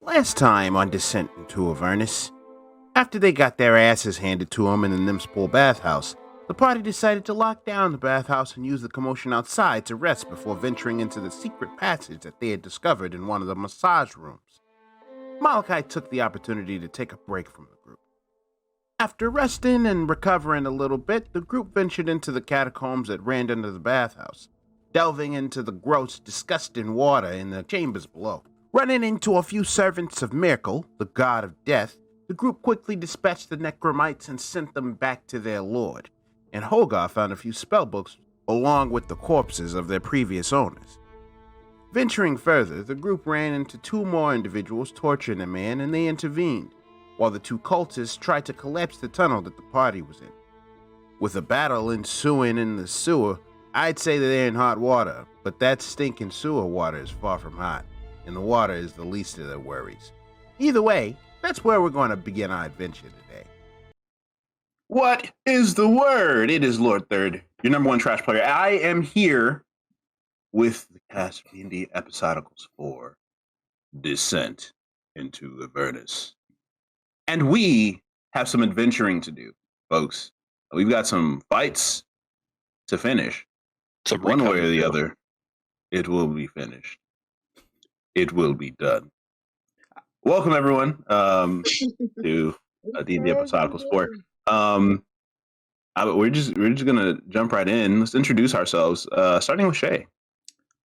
Last time on Descent into Avernus, after they got their asses handed to them in the Nymphspool bathhouse, the party decided to lock down the bathhouse and use the commotion outside to rest before venturing into the secret passage that they had discovered in one of the massage rooms. Malachi took the opportunity to take a break from the group. After resting and recovering a little bit, the group ventured into the catacombs that ran under the bathhouse, delving into the gross, disgusting water in the chambers below. Running into a few servants of Myrkul, the god of death, the group quickly dispatched the necromites and sent them back to their lord, and Hogar found a few spellbooks along with the corpses of their previous owners. Venturing further, the group ran into two more individuals torturing a man, and they intervened, while the two cultists tried to collapse the tunnel that the party was in. With a battle ensuing in the sewer, I'd say that they're in hot water, but that stinking sewer water is far from hot, and the water is the least of their worries. Either way, that's where we're going to begin our adventure today. What is the word? It is Lord Third, your number one trash player. I am here with the cast of D&D Episodicals for Descent into Avernus. And we have some adventuring to do, folks. We've got some fights to finish. One way or the other, it will be finished. It will be done. Welcome, everyone, to D&D Episodicals 4. We're just gonna jump right in. Let's introduce ourselves, starting with Shay.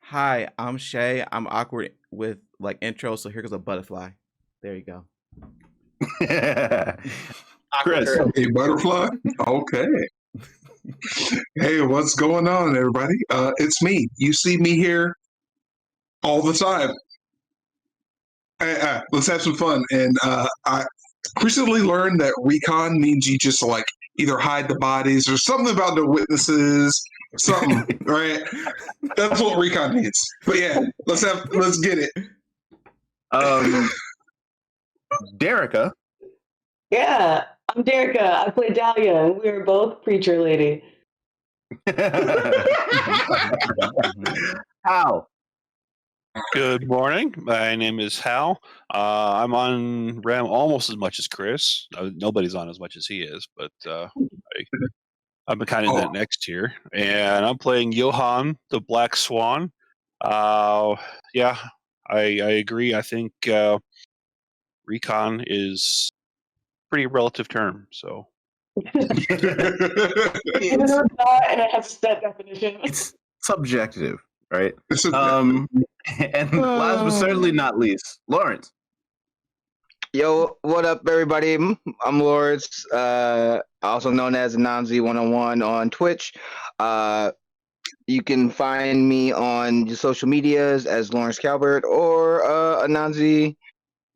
Hi, I'm Shay. I'm awkward with intro, so here goes a butterfly. There you go. Chris. A butterfly? Okay. Hey, what's going on, everybody? It's me. You see me here all the time. Let's have some fun. And I recently learned that recon means you just either hide the bodies or something about the witnesses, something, right? That's what recon means. But yeah, let's get it. Derica. Yeah, I'm Derica. I play Dahlia, and we are both Preacher Lady. Hal. Good morning. My name is Hal. I'm on RAM almost as much as Chris. Nobody's on as much as he is, but I'm kind of in that next tier. And I'm playing Johan, the Black Swan. Yeah, I agree. I think recon is a pretty relative term. So Even though it's not, and it has a set definition. It's subjective, right? And last but certainly not least, Lawrence. Yo, what up, everybody? I'm Lawrence, also known as Ananzi101 on Twitch. You can find me on the social medias as Lawrence Calvert or Ananzi,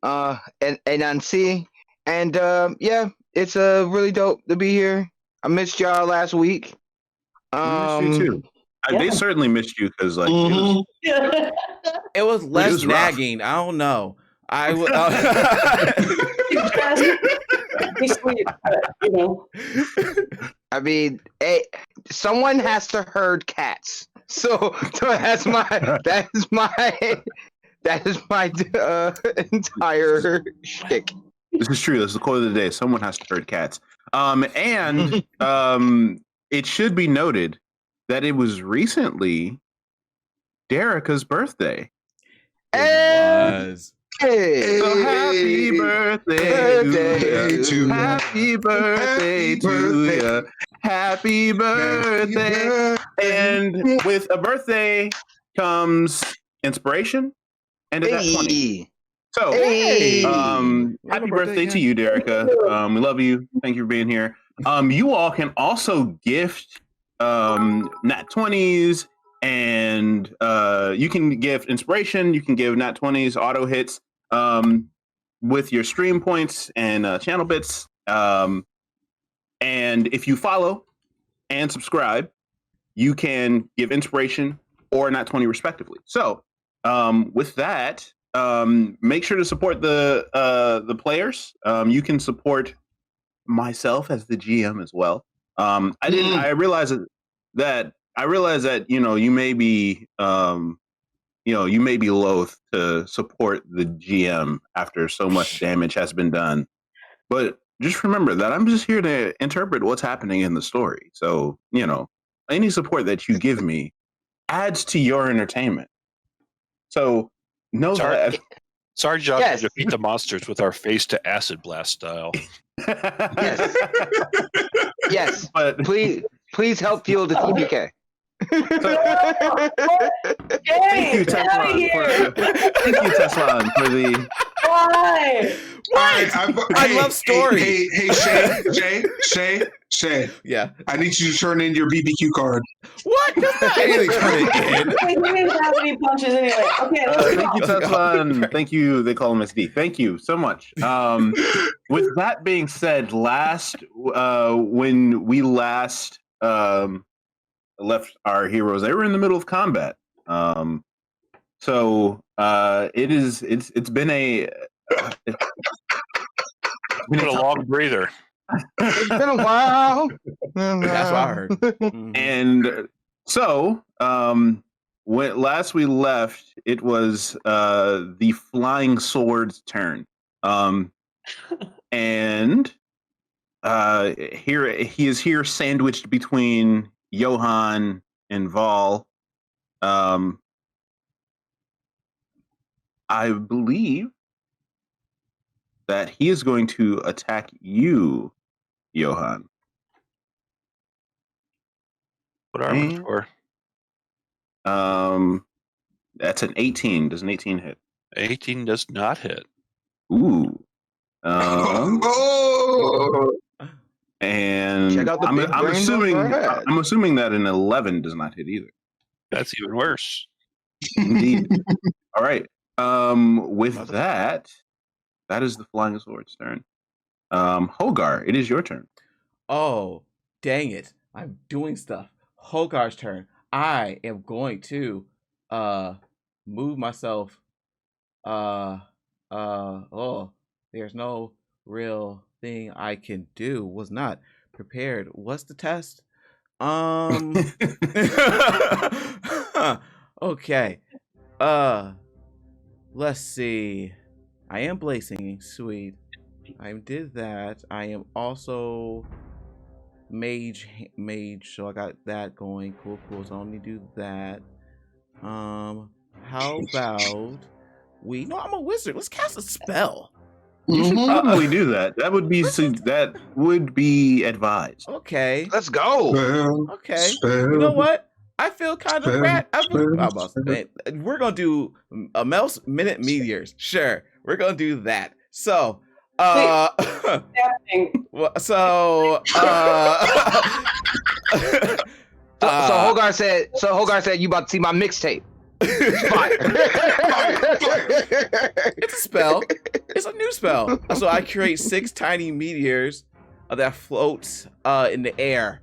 Anansi. And yeah, it's really dope to be here. I missed y'all last week. I missed you too. They certainly missed you because It was less nagging. I don't know. He's sweet, but, you know. I mean, someone has to herd cats. So that's my entire shtick. This is true. This is the quote of the day. Someone has to herd cats. And it should be noted that it was recently Derica's birthday. It was. Hey. So happy birthday to you. Happy birthday to you. Happy birthday. And with a birthday comes inspiration and a nat 20. So, happy birthday to you, Derica. We love you. Thank you for being here. You all can also gift nat 20s, and you can give inspiration. You can give nat 20s, auto hits with your stream points and channel bits. And if you follow and subscribe, you can give inspiration or nat 20 respectively. So with that, make sure to support the players. You can support myself as the GM as well. I realized that you may be you may be loath to support the GM after so much damage has been done, but just remember that I'm just here to interpret what's happening in the story. So, any support that you give me adds to your entertainment. So, know that. It's our job Yes. to defeat the monsters with our face to acid blast style. Yes. Yes. But Please help fuel the TPK. thank you, Get out of here! Tesla, for the. Why? I love story. Hey, Shay. Yeah. I need you to turn in your BBQ card. What? That's not anything turning in. Wait, we didn't have any punches anyway. Okay, let's Thank you, go. Tesla, and thank you. They call him SD. Thank you so much. With that being said, when we last left our heroes, they were in the middle of combat. So it's been a long breather. It's been a while. That's what I heard. And so when last we left, it was the flying sword's turn. And here he is here sandwiched between Johan and Val. I believe that he is going to attack you, Johan. What armor score? That's an 18. Does an 18 hit? 18 does not hit. Ooh. Oh! And Check out the big I'm brains assuming overhead. I'm assuming that an 11 does not hit either. That's even worse. Indeed. All right. With that is the flying sword's turn. Hogar, it is your turn. Oh, dang it. I'm doing stuff. Hogar's turn. I am going to move myself. There's no real thing I can do. Was not prepared. What's the test? Okay. Let's see. I am blazing. Sweet. I did that. I am also mage, so I got that going. Cool. So let me do that. How about we? No, I'm a wizard. Let's cast a spell. You should Mhm. probably do that. That would be advised. Okay. Let's go. Okay. You know what? I feel kind of rat. We're gonna do a mouse minute meteors. Sure, we're gonna do that. So, Happening. so Hogar said. So Hogar said, "You about to see my mixtape." Fire. It's a spell. It's a new spell. So I create 6 tiny meteors that float in the air,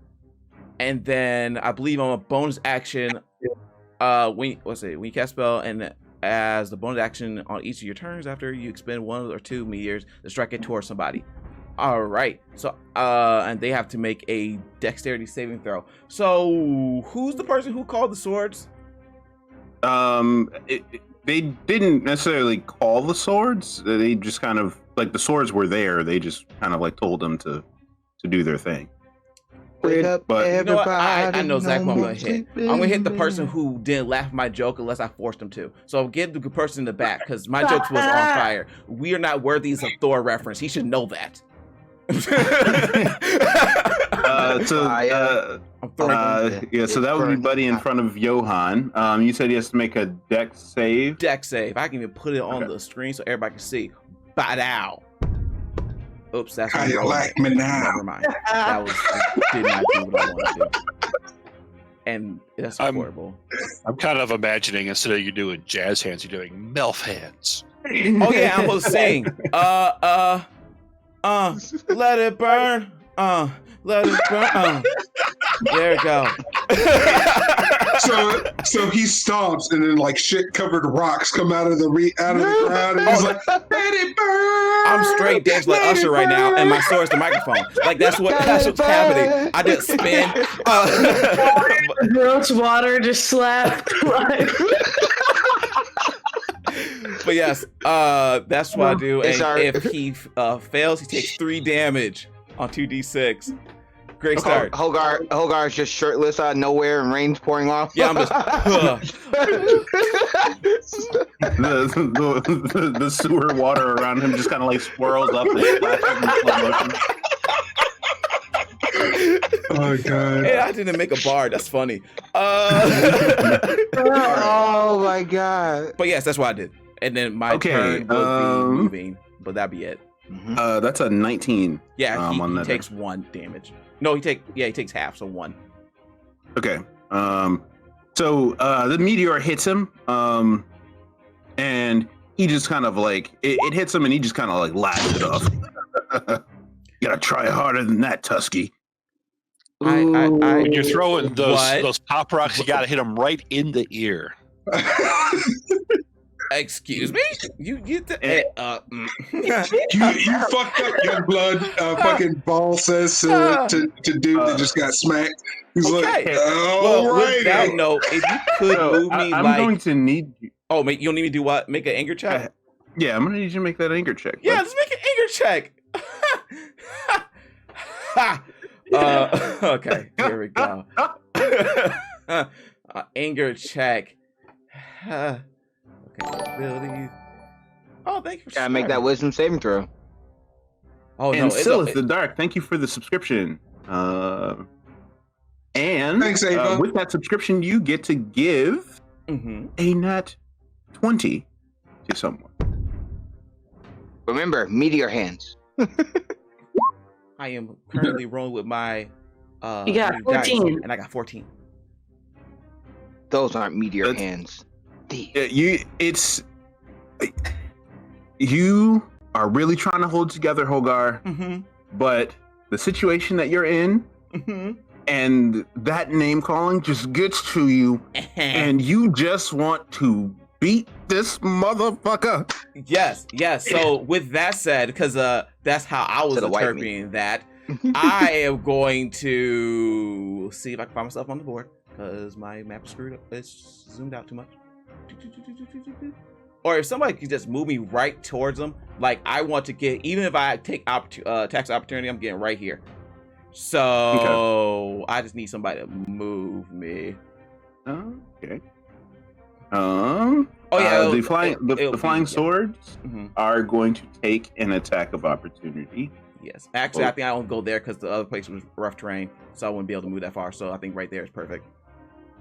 and then I believe on a bonus action, when you cast spell, and as the bonus action on each of your turns after you expend 1 or 2 meteors to strike it towards somebody. All right. So and they have to make a dexterity saving throw. So who's the person who called the swords? They didn't necessarily call the swords. They just kind of like the swords were there. They just kind of like told them to do their thing. Wake up, But- You know what? I everybody, know exactly no who I'm more gonna hit. sleeping, I'm gonna hit the baby. person who didn't laugh at my joke unless I forced them to. So I'll get the person in the back because my jokes was on fire. We are not worthy of Thor reference. He should know that. Fire. I'm throwing So that would be Buddy in front of Johan. You said he has to make a dex save. deck save. I can even put it on Okay. the screen so everybody can see. Badow. Oops, that's How what I'm you rolling. like me now? Never mind. That was I did not do what I wanted to do. And that's horrible. I'm kind of imagining instead of you doing jazz hands, you're doing MILF hands. Oh yeah, I'm supposed to sing. Let it burn. Let it burn. There we go. So he stomps, and then like shit covered rocks come out of the ground, and he's like, "Let it burn." I'm straight dancing like Usher right now, and my sword's the microphone. Like that's what's happening. I just spin. Roach water just slapped. But yes, that's what I do. It's And our- if he fails, he takes 3 damage on 2d6. Great start. Hogar's just shirtless out of nowhere and rain's pouring off. Yeah, I'm just. The sewer water around him just kind of like swirls up and splashes in slow motion. Oh god. Hey, I didn't make a bar. That's funny. Oh my god. But yes, that's what I did. And then my turn will be moving, but that'd be it. That's a 19. Yeah, he on takes 1 damage. No, he takes half, so 1. Okay. So the meteor hits him, and he just kind of like it hits him, and he just kind of like laughs it off. You gotta try harder than that, Tusky. When you're throwing What? those pop rocks, you gotta hit them right in the ear. Excuse me? You You fucked up, young blood. Fucking ball says to dude that just got smacked. He's like, Okay. all well, with that right. note, if you could move me I'm like, going to need you. oh, you don't need me to do what? Make an anger check? Yeah, I'm gonna need you to make that anger check. Yeah, bud. let's make an anger check. Okay, here we go. Anger check. Okay, abilities. Oh, thank you for Gotta make that subscribing. wisdom saving throw. Oh, no, And it's Silith the Dark, thank you for the subscription. And Thanks, Ava. with that subscription, you get to give a nat 20 to someone. Remember, meteor hands. I am currently rolling with my You got new dice, 14. and I got 14. Those aren't meteor That's- hands. You are really trying to hold together, Hogar, but the situation that you're in and that name calling just gets to you, and you just want to beat this motherfucker. Yes. So with that said, because that's how I was Instead of white interpreting that, I am going to see if I can find myself on the board because my map is screwed up. It's zoomed out too much. Or if somebody could just move me right towards them, like I want to get, even if I take tax opportunity, I'm getting right here. So I just need somebody to move me. Okay. Oh yeah, the flying it'll flying be- yeah. swords Mhm. are going to take an attack of opportunity. Yes. Actually, I think I won't go there because the other place was rough terrain, so I wouldn't be able to move that far. So I think right there is perfect.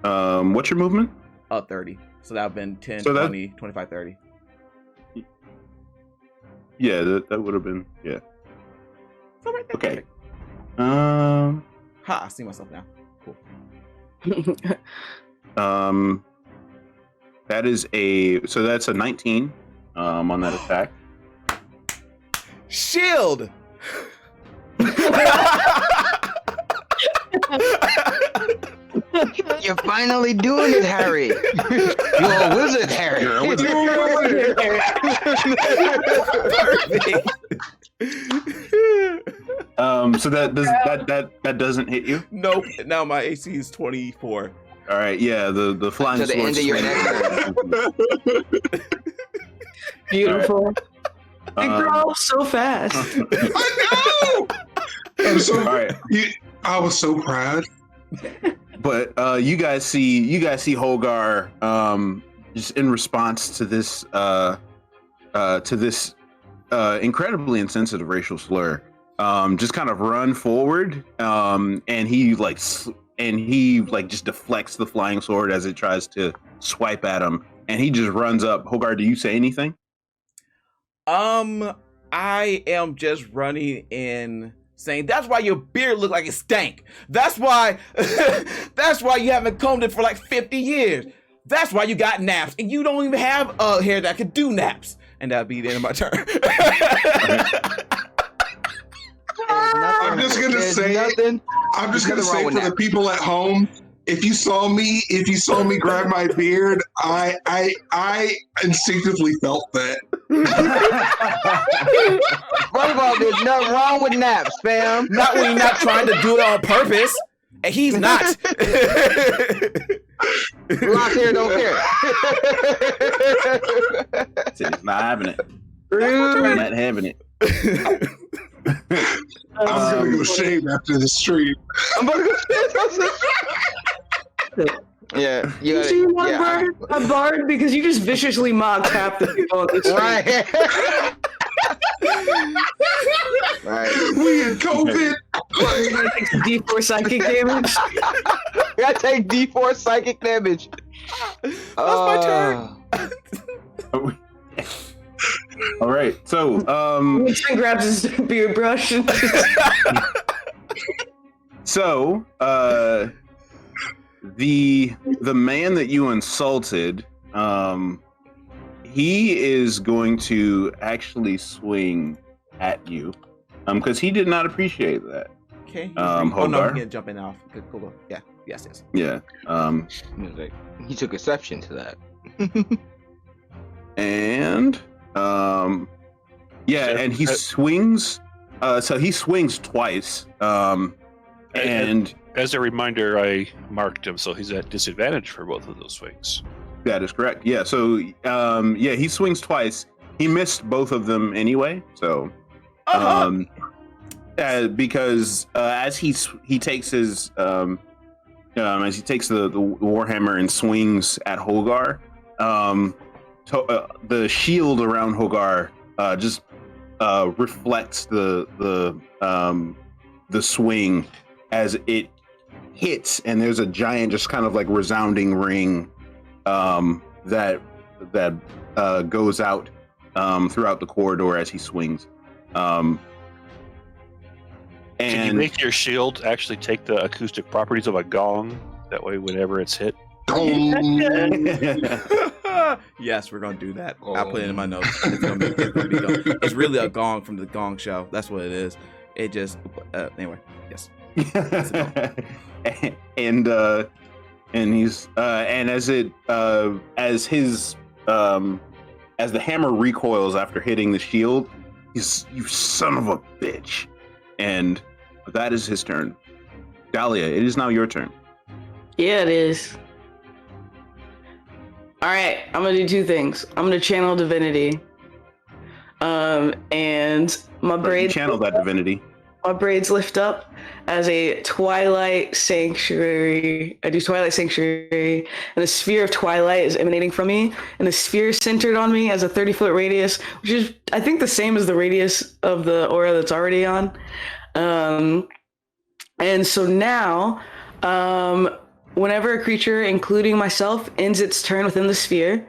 What's your movement? 30. So that would have been 10, So that- 20, 25, 30. Yeah, that would have been So right there, Okay. perfect. Um, Ha, I see myself now. Cool. that is that's a 19 on that attack. Shield! You're finally doing it, Harry. You're a wizard, Harry. You're a wizard. So that doesn't hit you. Nope. Now my AC is 24. All right, yeah, the flying To the sword end of your swings. next Beautiful. They Um, grow so fast. I know. I'm so. all right, I was so proud. but you guys see Hogar just in response to this incredibly insensitive racial slur, just kind of run forward, and he just deflects the flying sword as it tries to swipe at him, and he just runs up. Hogar, do you say anything? I am just running in saying that's why your beard look like it stank. That's why you haven't combed it for like 50 years. That's why you got naps and you don't even have hair that could do naps. And that'll be the end of my turn. I'm just gonna say. nothing. I'm just gonna Nothing wrong say with for the that. people at home, if you saw me grab my beard, I instinctively felt that. First of all, there's nothing wrong with naps, fam. Not when you're not trying to do it on purpose. And he's not. Lost here, don't care. He's not having it. Rude. Not having it. I'm gonna go shave after the stream. I'm about to go. Yeah, You see one yeah. a bard because you just viciously mocked half the people on the street. Right. We in COVID. You're gonna take some D4 psychic damage. I take D4 psychic damage. That's my turn. All right. So, Winston grabs his beard brush. And so, the man that you insulted, he is going to actually swing at you, because he did not appreciate that. Okay. Oh no, Hogar. He can jump in off. Cool. Yeah. Yes. Yeah. He took exception to that. And and he swings. So he swings twice. And as a reminder, I marked him, so he's at disadvantage for both of those swings. that is correct. Yeah. So he swings twice. He missed both of them anyway. So because as he takes his as he takes the warhammer and swings at Hogar, the shield around Hogar just reflects the swing as it hits, and there's a giant, just kind of like resounding ring that goes out throughout the corridor as he swings. Can you make your shield actually take the acoustic properties of a gong? That way, whenever it's hit. Yes, we're gonna do that. I'll put it in my notes. It's gonna be gong. It's really a gong from the Gong Show. That's what it is. It just anyway. Yes. And he's and as the hammer recoils after hitting the shield, he's, "You son of a bitch," and that is his turn. Dahlia, it is now your turn. yeah, it is. All right, I'm gonna do two things. I'm gonna channel divinity, and my braids. Channel that divinity. My braids lift up as a twilight sanctuary. I do twilight sanctuary, and a sphere of twilight is emanating from me, and the sphere centered on me as a 30-foot radius, which is, I think, the same as the radius of the aura that's already on. And so now, whenever a creature, including myself, ends its turn within the sphere,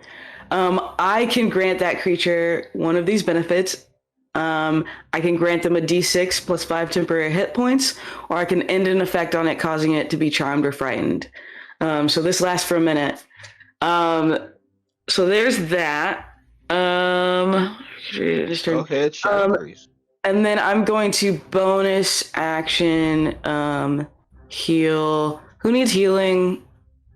I can grant that creature one of these benefits. I can grant them a d6 plus 5 temporary hit points, or I can end an effect on it, causing it to be charmed or frightened. So this lasts for a minute. So there's that. Okay, and then I'm going to bonus action heal. Who needs healing?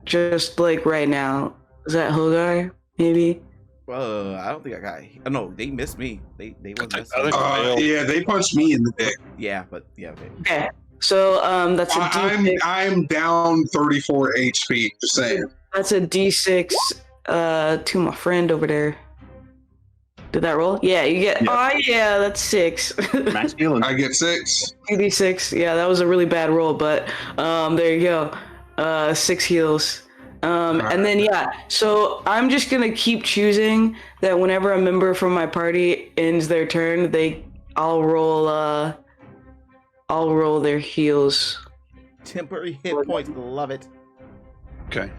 Just like right now. Is that Hogar? Maybe. I don't think I got. Oh, no, they missed me. They wasn't missing. Yeah, they punched me in the dick. Yeah, but yeah. Okay. Okay. So that's a D6. I'm down 34 HP. Just saying. That's a D6 to my friend over there. Did that roll? Yeah, you get. Yeah. Oh yeah, that's 6. Max healing. I get 6. 2d6. Yeah, that was a really bad roll, but there you go. 6 heals. And then so I'm just gonna keep choosing that whenever a member from my party ends their turn, I'll roll their heals. Temporary hit points. Love it. Okay.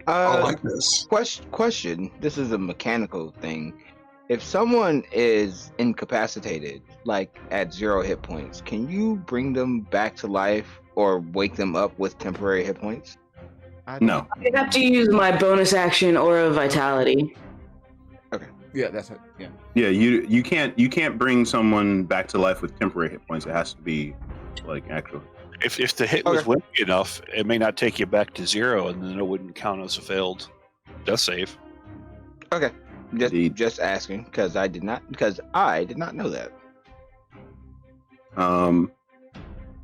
I like this. Question. This is a mechanical thing. If someone is incapacitated, like at 0 hit points, can you bring them back to life or wake them up with temporary hit points? No. I have to use my bonus action Aura of Vitality. Okay. Yeah, that's it. Yeah. Yeah, you can't bring someone back to life with temporary hit points. It has to be like actual. If the hit was weak enough, it may not take you back to 0, and then it wouldn't count as a failed death save. Okay. Just asking because I did not know that.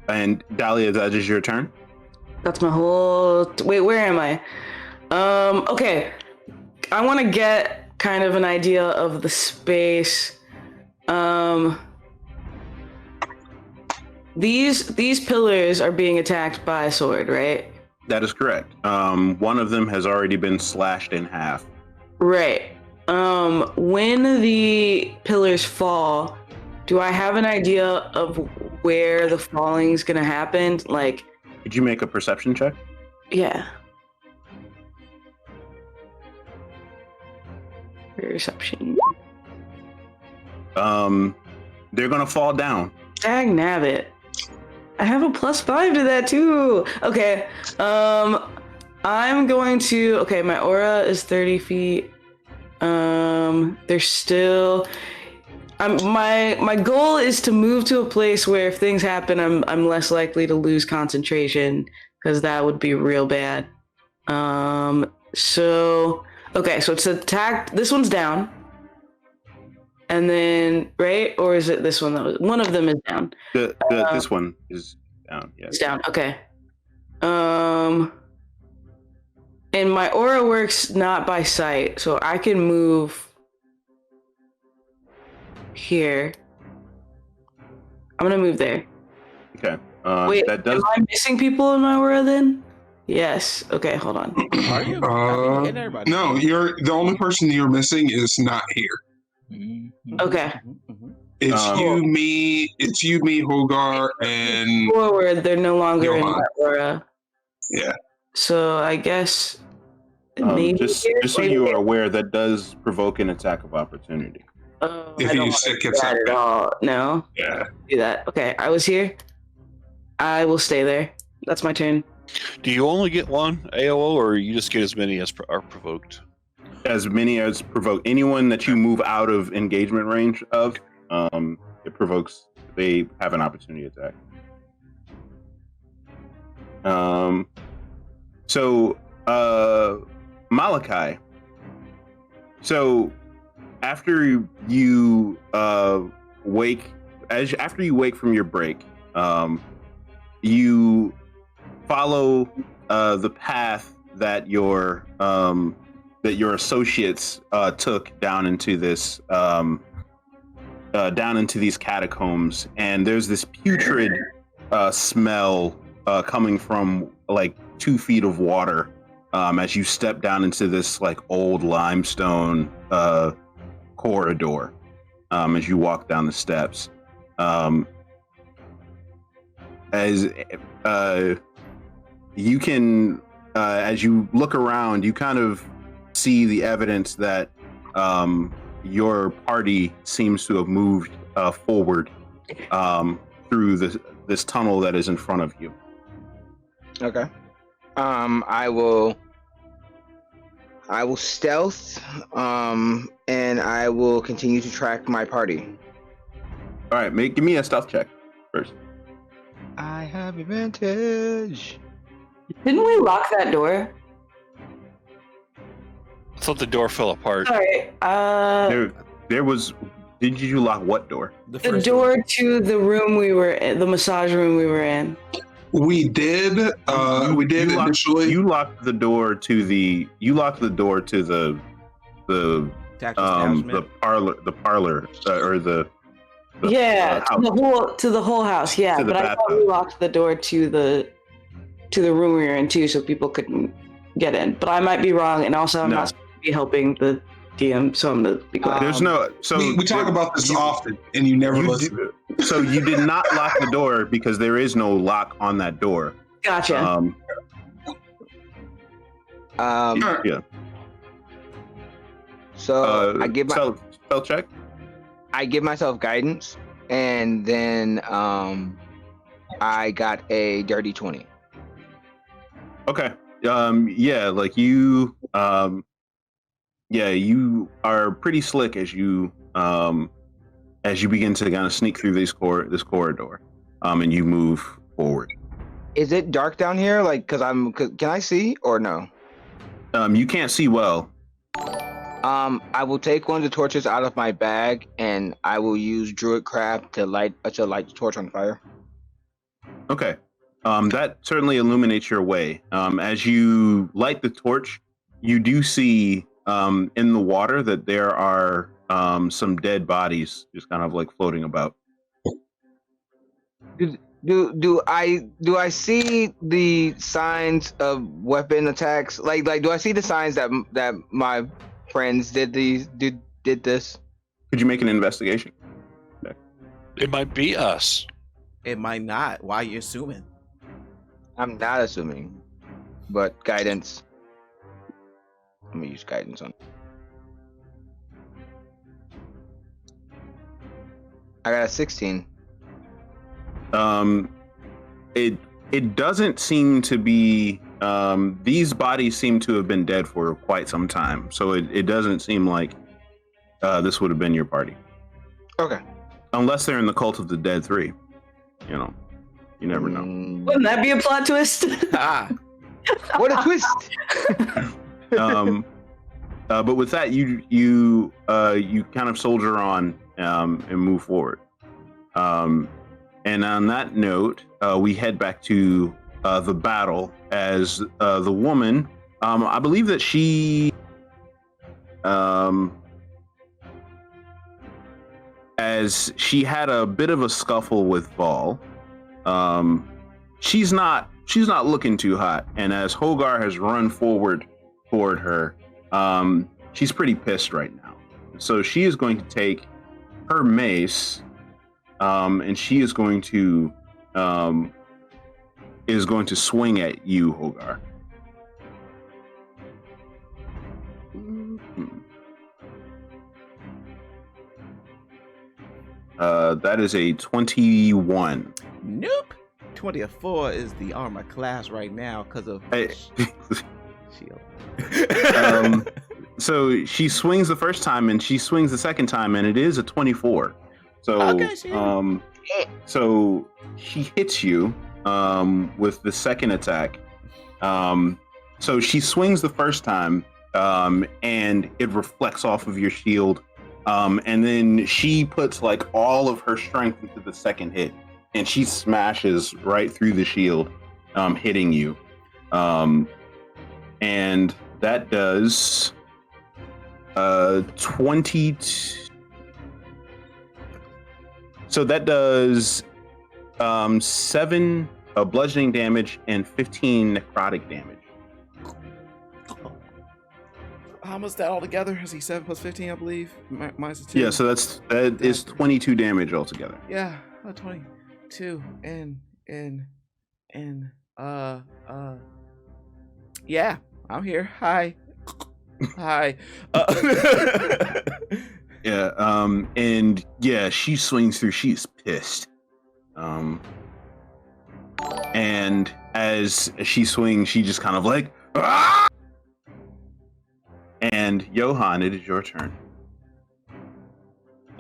And Dahlia, that is your turn. That's my whole. Wait, where am I? Okay. I want to get kind of an idea of the space. These pillars are being attacked by a sword, right? That is correct. One of them has already been slashed in half. Right. When the pillars fall, do I have an idea of where the falling is gonna happen? Like, Could you make a perception check? yeah. Perception. They're gonna fall down. Dag nabbit. I have a +5 to that too. Okay. I'm going to. Okay, my aura is 30 feet. There's still. My goal is to move to a place where if things happen, I'm less likely to lose concentration because that would be real bad. So it's attacked. This one's down. And then, right? Or is it this one? One of them is down. This one is down. Yes. It's down. Okay. And my aura works not by sight, so I can move here. I'm gonna move there. Okay. Wait, that does. am I missing people in my aura then? Yes. Okay, hold on. Are you? I think you're getting everybody. No, you're the only person you're missing is not here. Okay. It's you, me, Hogar, and Forward, they're no longer in Johan. my aura. Yeah. So I guess maybe just here? so Maybe you here? are aware, that does provoke an attack of opportunity. Oh, If I you don't stick want to it do that up. at all. No, Yeah. do that. Okay, I was here. I will stay there. That's my turn. Do you only get one AOO, or you just get as many as are provoked? As many as provoke. Anyone that you move out of engagement range of, it provokes. They have an opportunity attack. So Malachi. So after you wake, after you wake from your break, you follow the path that your associates took down into this down into these catacombs, and there's this putrid smell coming from like 2 feet of water as you step down into this like old limestone corridor as you walk down the steps. As you can as you look around, you kind of see the evidence that your party seems to have moved forward through this tunnel that is in front of you. Okay. I will stealth, and I will continue to track my party. All right, give me a stealth check first. I have advantage. Didn't we lock that door? I thought the door fell apart. Sorry. There was. Did you lock what door? The first door one. to the room we were in, the massage room we were in. We did. We did initially. You locked the door to the. You locked the door to the Tactical the parlor, or the Yeah, house. to the whole house. Yeah, To the but I thought bathhouse. we locked the door to the room we were in too, so people couldn't get in. But I might be wrong, and also I'm No. not supposed to be helping the DM, so I'm gonna be quiet. There's no. So we talk about this you- often, and you never you listen. So you did not lock the door because there is no lock on that door. Gotcha. Yeah. So I give spell check. I give myself guidance, and then I got a dirty 20. Okay. Yeah, like you. Yeah, you are pretty slick as you begin to kind of sneak through this corridor, and you move forward. Is it dark down here? Like, can I see or no? You can't see well. I will take one of the torches out of my bag, and I will use Druidcraft to light the torch on fire. Okay. That certainly illuminates your way. As you light the torch, you do see in the water that there are some dead bodies just kind of like floating about. Do I see the signs of weapon attacks? Like do I see the signs that my friends did this? Could you make an investigation? It might be us. It might not. Why are you assuming? I'm not assuming, but guidance. I'm gonna use guidance on. I got a 16. It doesn't seem to be. These bodies seem to have been dead for quite some time, so it doesn't seem like this would have been your party. Okay. Unless they're in the Cult of the Dead 3. You know, you never know. Wouldn't that be a plot twist? Ah, What a twist! But with that, you kind of soldier on and move forward. And on that note, we head back to the battle as the woman. I believe that she, as she had a bit of a scuffle with Vol. She's not looking too hot, and as Hogar has run forward toward her, she's pretty pissed right now. So she is going to take her mace, and she is going to swing at you, Hogar. That is a 21. nope. 24 is the armor class right now because of shield. So she swings the first time, and she swings the second time, and it is a 24. So, Okay, so she hits you with the second attack. So she swings the first time, and it reflects off of your shield. And then she puts like all of her strength into the second hit, and she smashes right through the shield, hitting you. And that does 20. So that does 7 bludgeoning damage and 15 necrotic damage. How much is that all together? Is he 7 plus 15, I believe? Minus 2. Yeah, so that is 22 damage altogether. Yeah, 22 and yeah, I'm here. Hi. Hi. Yeah, and yeah, she swings through. She's pissed. And as she swings, she just kind of like, ah! And Johan, it is your turn.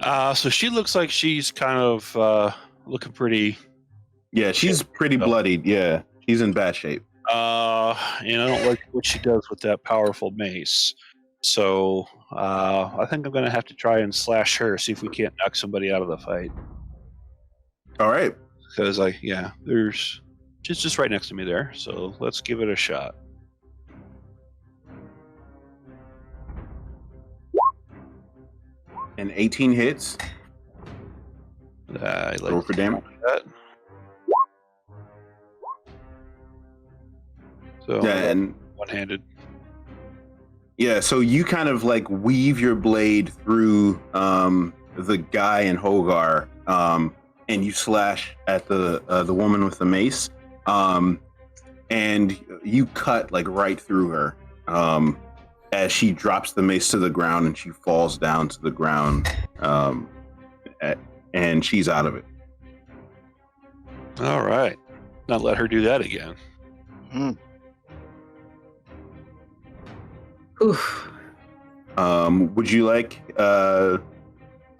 So she looks like she's kind of looking pretty. Yeah, she's pretty bloodied. Yeah, she's in bad shape. And I don't like what she does with that powerful mace. So I think I'm going to have to try and slash her, see if we can't knock somebody out of the fight. All right. Because she's just right next to me there. So let's give it a shot. And 18 hits. Roll for damage. That. So Yeah, and one-handed. yeah, so you kind of like weave your blade through the guy in Hogar, and you slash at the woman with the mace, and you cut like right through her as she drops the mace to the ground, and she falls down to the ground, and she's out of it. All right. Not let her do that again. Oof. Would you like to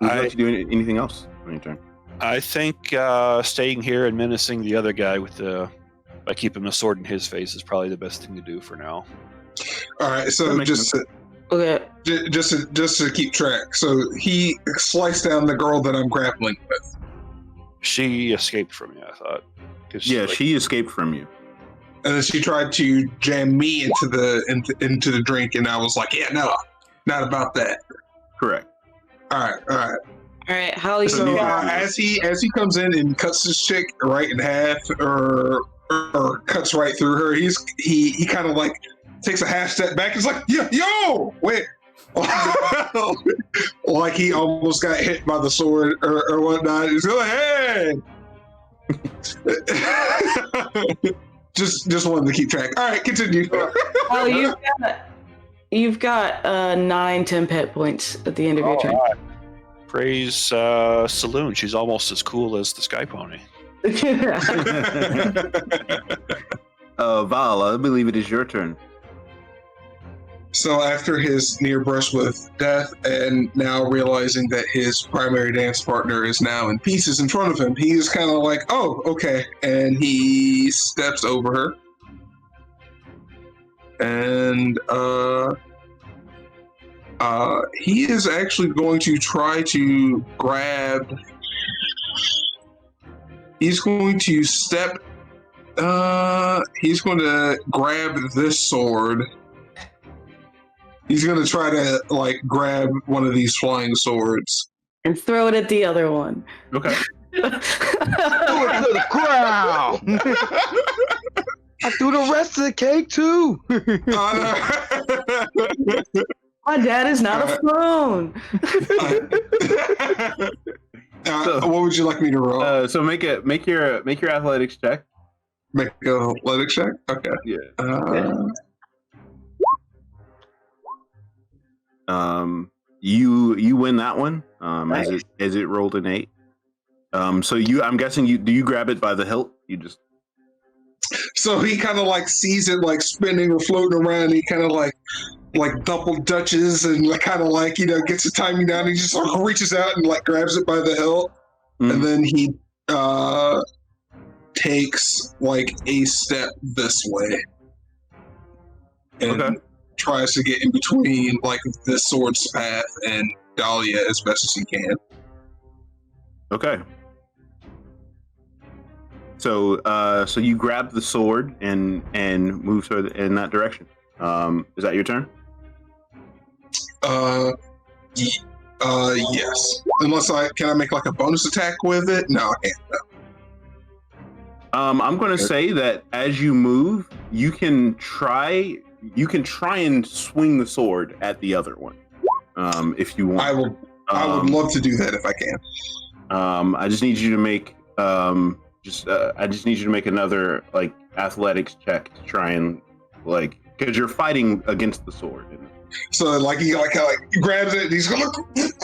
do anything else on your turn? I think staying here and menacing the other guy by keeping the sword in his face is probably the best thing to do for now. All right, so just to keep track. So he sliced down the girl that I'm grappling with. She escaped from me, I thought. Yeah, she escaped from you. And then she tried to jam me into the drink, and I was like, "Yeah, no, not about that." Correct. All right. All right, how you So got? as he comes in and cuts this chick right in half, or cuts right through her, he kind of like takes a half step back. He's like, yo, wait. Like he almost got hit by the sword or whatnot. He's like, hey. just wanted to keep track. All right, continue. Oh, you've got 9-10 hit points at the end of your turn. Right. Praise Saloon. She's almost as cool as the Sky Pony. Val, I believe it is your turn. So after his near brush with death, and now realizing that his primary dance partner is now in pieces in front of him, he's kind of like, "Oh, okay," and he steps over her, and he is actually going to try to grab. He's going to step. He's going to grab this sword. He's going to try to like grab one of these flying swords and throw it at the other one. Okay. Threw it to the ground. I threw the rest of the cake too. My dad is not a throne. What would you like me to roll? So make your athletics check. Make an athletics check. Okay. Yeah. You win that one. Nice. As it rolled an 8. So I'm guessing do you grab it by the hilt? You just. So he kind of like sees it like spinning or floating around. He kind of like double dutches and like kind of like gets the timing down. He just sort of reaches out and like grabs it by the hilt, and then he takes like a step this way and tries to get in between like the sword's path and Dahlia as best as he can. Okay. So you grab the sword and move in that direction. Is that your turn? Yes. Unless can I make like a bonus attack with it? No, I can't. No. I'm going to say that as you move, you can try and swing the sword at the other one. If you want. I would love to do that if I can. I just need you to make another like athletics check to try and like, because you're fighting against the sword. So like he like grabs it and he's gonna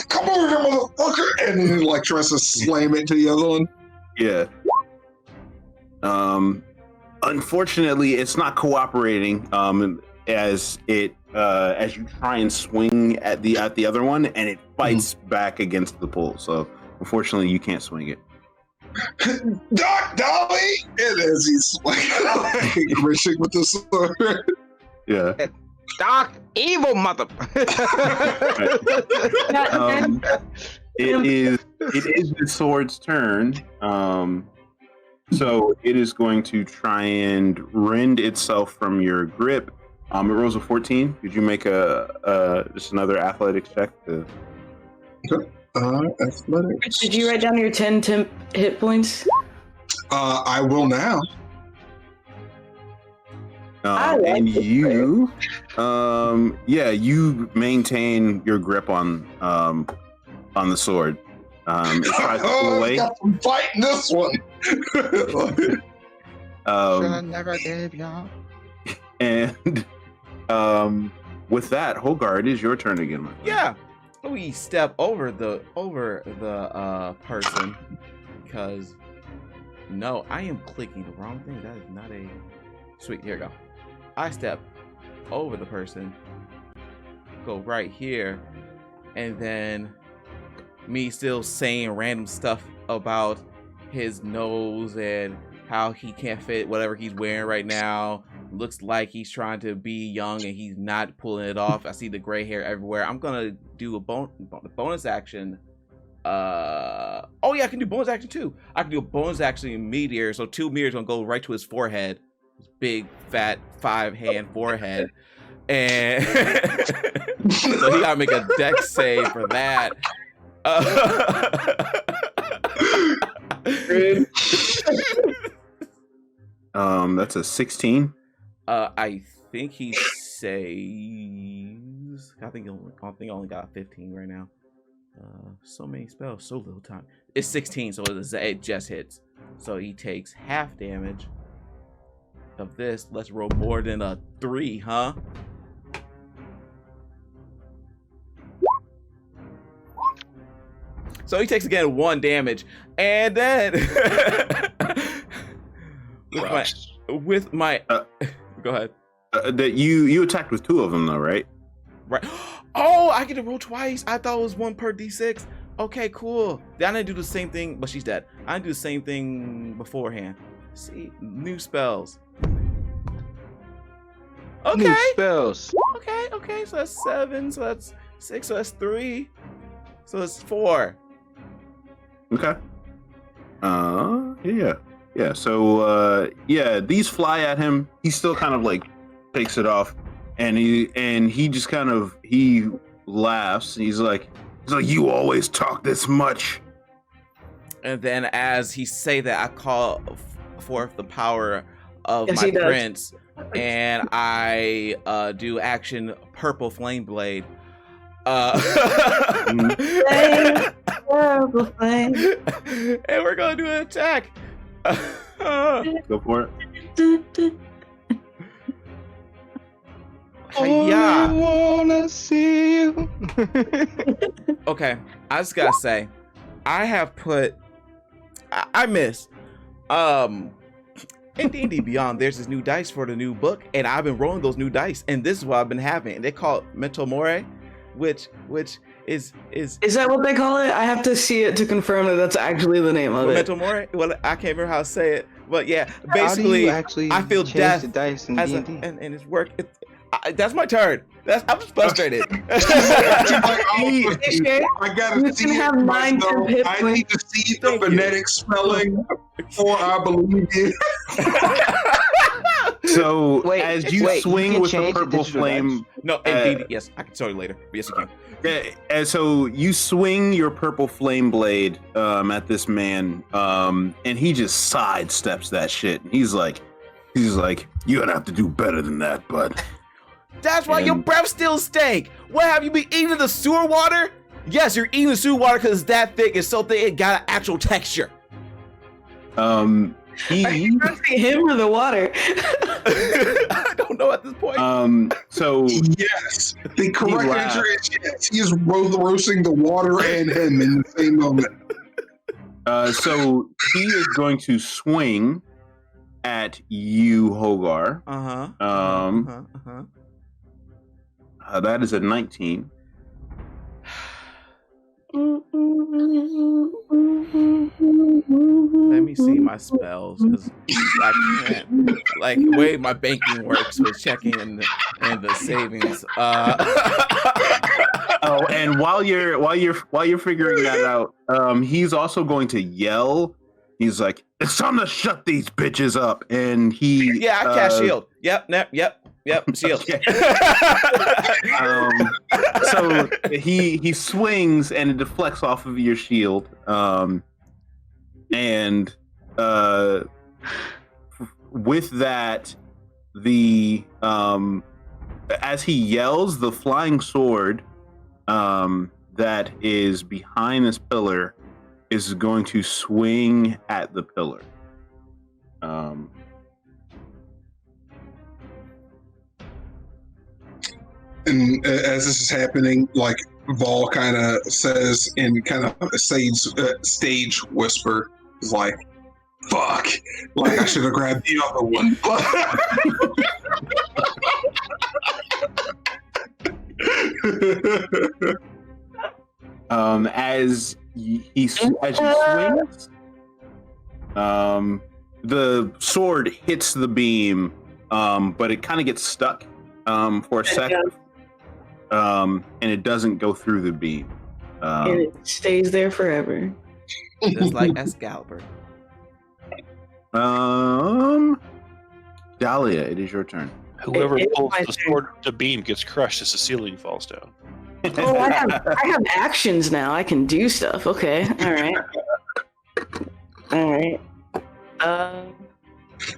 come over here, motherfucker, and then he like tries to slam it to the other one. Yeah. Unfortunately, it's not cooperating. As you try and swing at the other one, and it fights back against the pull. So unfortunately, you can't swing it. Doc Dolly, and as he's like grishing with the sword. Yeah. Doc, evil mother. It is the sword's turn. So it is going to try and rend itself from your grip. It rolls a 14. Could you make just another athletics check? Athletics. Did you write down your 10 hit points? I will now. And you, you maintain your grip on the sword. It tries to pull away. I'm fighting this one. Never gave y'all. And with that, Hogard, it is your turn again, my friend. Yeah, we step over the person because no, I am clicking the wrong thing. That is not a sweet. Here we go. I step over the person, go right here, and then me still saying random stuff about his nose and how he can't fit whatever he's wearing right now. Looks like he's trying to be young and he's not pulling it off. I see the gray hair everywhere. I'm gonna do a bonus action. Oh Oh yeah, I can do bonus action too. I can do a bonus action meteor. So 2 meteors gonna go right to his forehead, his big fat 5-hand forehead, and so he gotta make a dex save for that. That's a 16. I think he saves. I think I only got 15 right now. So many spells, so little time. It's 16, so it just hits. So he takes half damage of this. Let's roll more than a 3, huh? So he takes again 1 damage, and then with my go ahead. That you attacked with 2 of them though, right? Right. Oh, I get to roll twice. I thought it was 1 per d6. Okay, cool. I didn't do the same thing, but she's dead. I didn't do the same thing beforehand. See, new spells. Okay. New spells. Okay. So that's 7. So that's 6. So that's 3. So that's 4. Okay. Yeah. So these fly at him. He still kind of like takes it off, and he just kind of laughs. He's like, you always talk this much. And then as he say that, I call forth the power of Yes, my he does. prince, and I do action purple flame blade. Flame, purple flame. And we're gonna do an attack. Go for it. Yeah. I wanna see you. Okay, I just gotta say, I have put, I miss, in D&D Beyond, there's this new dice for the new book, and I've been rolling those new dice, and this is what I've been having. They call it Mental More, which is that what they call it? I have to see it to confirm that that's actually the name of it. Mental More. Well, I can't remember how to say it, but yeah, How do you basically, actually I feel change death the dice in as D&D? and it's work. That's my turn. I'm just frustrated. I Shay, gotta you see can it have 9 myself. hit I points. need to see the Thank you. phonetic spelling before I believe it. So Wait, as you wait, you swing can with the change the purple digital flame, No, indeed, yes, I can tell you later. Yes, you can. and so you swing your purple flame blade at this man, and he just sidesteps that shit. He's like, you're gonna have to do better than that, bud. That's why your And- breath still stank. What, have you been eating the sewer water? Yes, you're eating the sewer water because it's that thick. It's so thick it got an actual texture. Are He you trusting him or the water? I don't know at this point. so Yes, the correct laughed. answer is yes. He is roasting the water and him in the same moment. so he is going to swing at you, Hogar. That is a 19. Let me see my spells, because I can't. Like, the way my banking works with checking and the savings. Oh, and while you're figuring that out, he's also going to yell. He's like, "It's time to shut these bitches up!" And he Yeah, I cast shield. Yep, shield. Okay. So he swings and it deflects off of your shield, and with that, the as he yells, the flying sword that is behind this pillar is going to swing at the pillar. And as this is happening, like Vol kind of says in kind of a stage whisper, is like, "Fuck! Like I should have grabbed the other one." As he swings, the sword hits the beam, but it kind of gets stuck for a second, and it doesn't go through the beam. And it stays there forever. just like Excalibur. Dahlia, it is your turn. Whoever It is pulls my the turn. sword, the beam gets crushed as the ceiling falls down. Oh, I have actions now. I can do stuff. Okay. All right.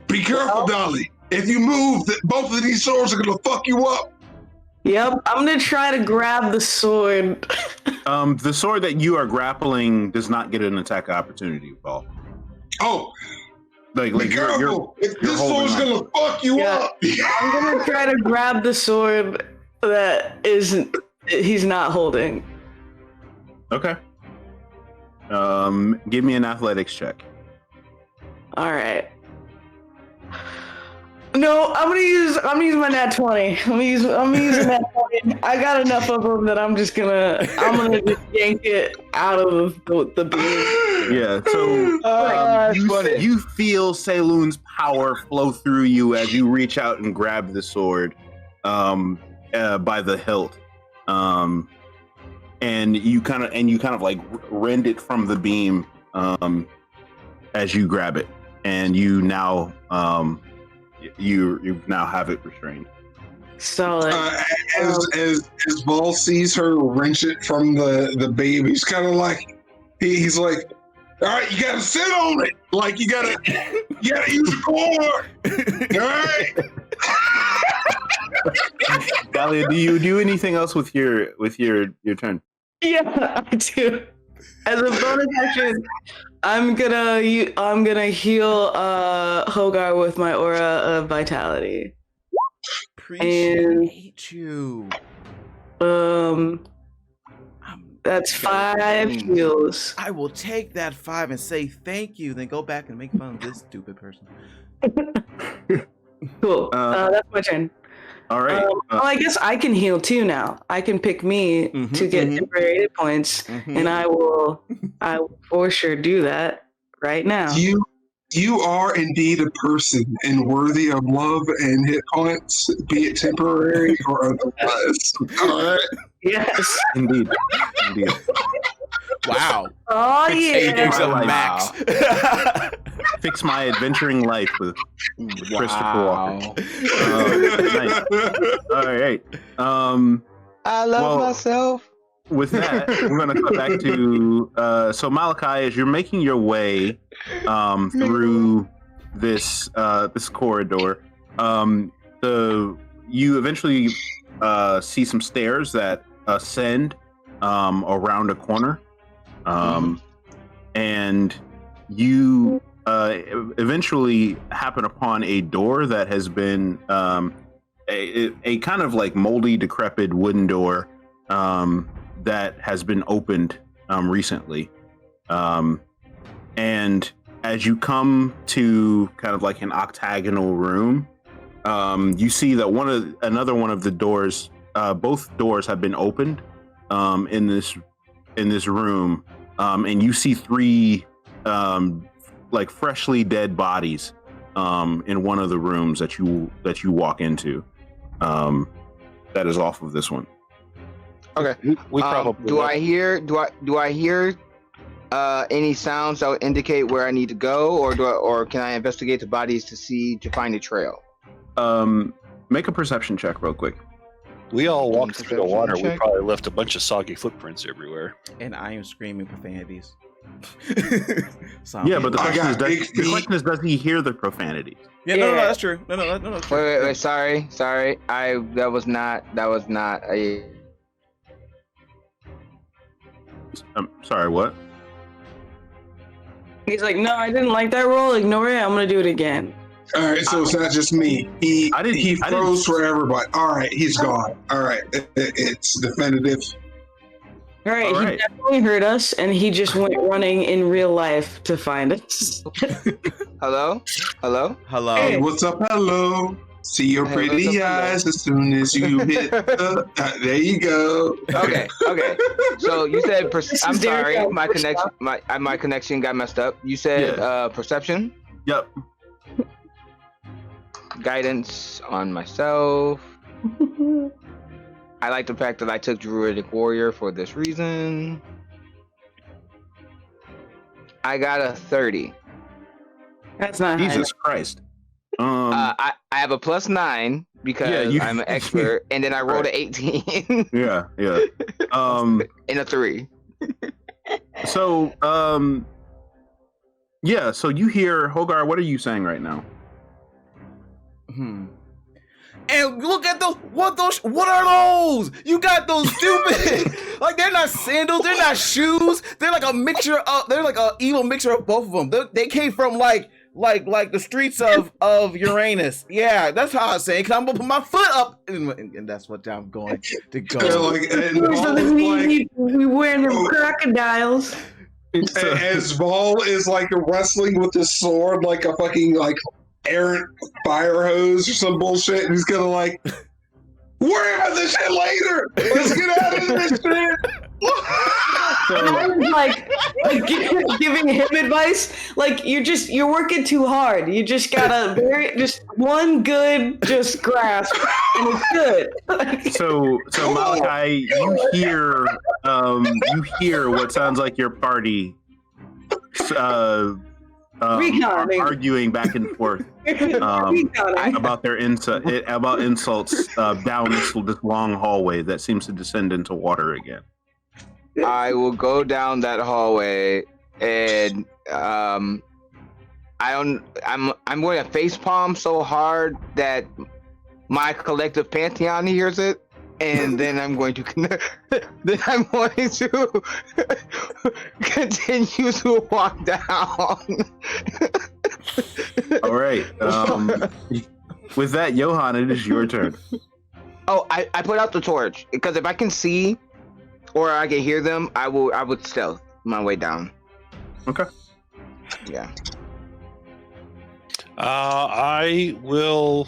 Be careful, Dolly. If you move, both of these swords are gonna fuck you up. Yep. I'm gonna try to grab the sword. The sword that you are grappling does not get an attack opportunity, Paul. Oh, Like be careful. If this holding sword's on. gonna fuck you Yeah. up. I'm gonna try to grab the sword that he's not holding. Okay. Give me an athletics check. All right. No, I'm gonna use my nat 20. I'm gonna use nat 20. I got enough of them that I'm just gonna just yank it out of the beam. Yeah. So That's funny. you feel Saloon's power flow through you as you reach out and grab the sword by the hilt, and you kind of like rend it from the beam as you grab it, and you now you now have it restrained. Solid. As Ball sees her wrench it from the babe, he's kind of like, he's like, all right, you gotta sit on it. Like you gotta use the core. All right. Dahlia, do you do anything else with your turn? Yeah, I do. As a bonus action, I'm gonna heal Hogar with my aura of vitality. Appreciate you. That's 5 heals. I will take that 5 and say thank you, then go back and make fun of this stupid person. Cool. That's my turn. All right. Well, I guess I can heal too now. I can pick me to get temporary hit points, and I will for sure do that right now. You are indeed a person and worthy of love and hit points, be it temporary or otherwise. All right. Yes. Indeed. Wow. Oh Fixators yeah. of Max. Fix my adventuring life with Christopher Walken. Nice. All right. I love myself. With that, we're going to come back to so Malachi, as you're making your way through this corridor, you eventually see some stairs that ascend around a corner, and you eventually happen upon a door that has been a kind of like moldy, decrepit wooden door that has been opened recently, and as you come to kind of like an octagonal room, you see that another one of the doors, both doors have been opened in this room, and you see 3 like freshly dead bodies in one of the rooms that you walk into. That is off of this one. Okay. We probably do I hear any sounds that would indicate where I need to go, or can I investigate the bodies to find a trail? Make a perception check real quick. We all walked through the Perception water. We check? probably left a bunch of soggy footprints everywhere. And I am screaming profanities. Yeah, but the I question got big feet. is, does he hear the profanity? Yeah, no, that's true. No, that's true. Wait. Sorry. That was not a. Sorry, what? He's like, no, I didn't like that roll. Ignore it. I'm gonna do it again. All right, so it's not just me. He I didn't- froze for everybody. All right, he's gone. All right, it's definitive. All right, All he right. definitely heard us, and he just went running in real life to find us. Hello. Hello. Hey, what's up? Hello. See your Hey, pretty what's up, hello? eyes as soon as you hit. There you go. Okay. So you said I'm is Derek sorry, out my first connection my connection got messed up. You said perception, Yep. guidance on myself. I like the fact that I took Druidic Warrior for this reason. I got a 30. That's not Jesus Christ. I have a +9 because I'm an expert, and then I rolled an 18. Yeah. And a 3. So, yeah. So you hear Hogar. What are you saying right now? And look at what are those? You got those stupid, like they're not sandals, they're not shoes, they're like a mixture of, they're like an evil mixture of both of them. They came from like the streets of Uranus. Yeah, that's how I say it. Cause I'm gonna put my foot up, and that's what I'm going to go. We wearing them crocodiles. As Ball is like wrestling with his sword like a fucking like errant fire hose or some bullshit, and he's gonna like worry about this shit later. Let's get out of this shit. I'm like giving him advice. Like you're working too hard. You just gotta just one good grasp, and it's good. So Malachi, you hear what sounds like your party arguing back and forth about their insults down this long hallway that seems to descend into water again. I will go down that hallway, and I'm going to facepalm so hard that my collective pantheon hears it, and then I'm going to continue to walk down. All right. With that, Johan, it is your turn. Oh, I put out the torch because if I can see or I can hear them, I would stealth my way down. Okay. Yeah. I will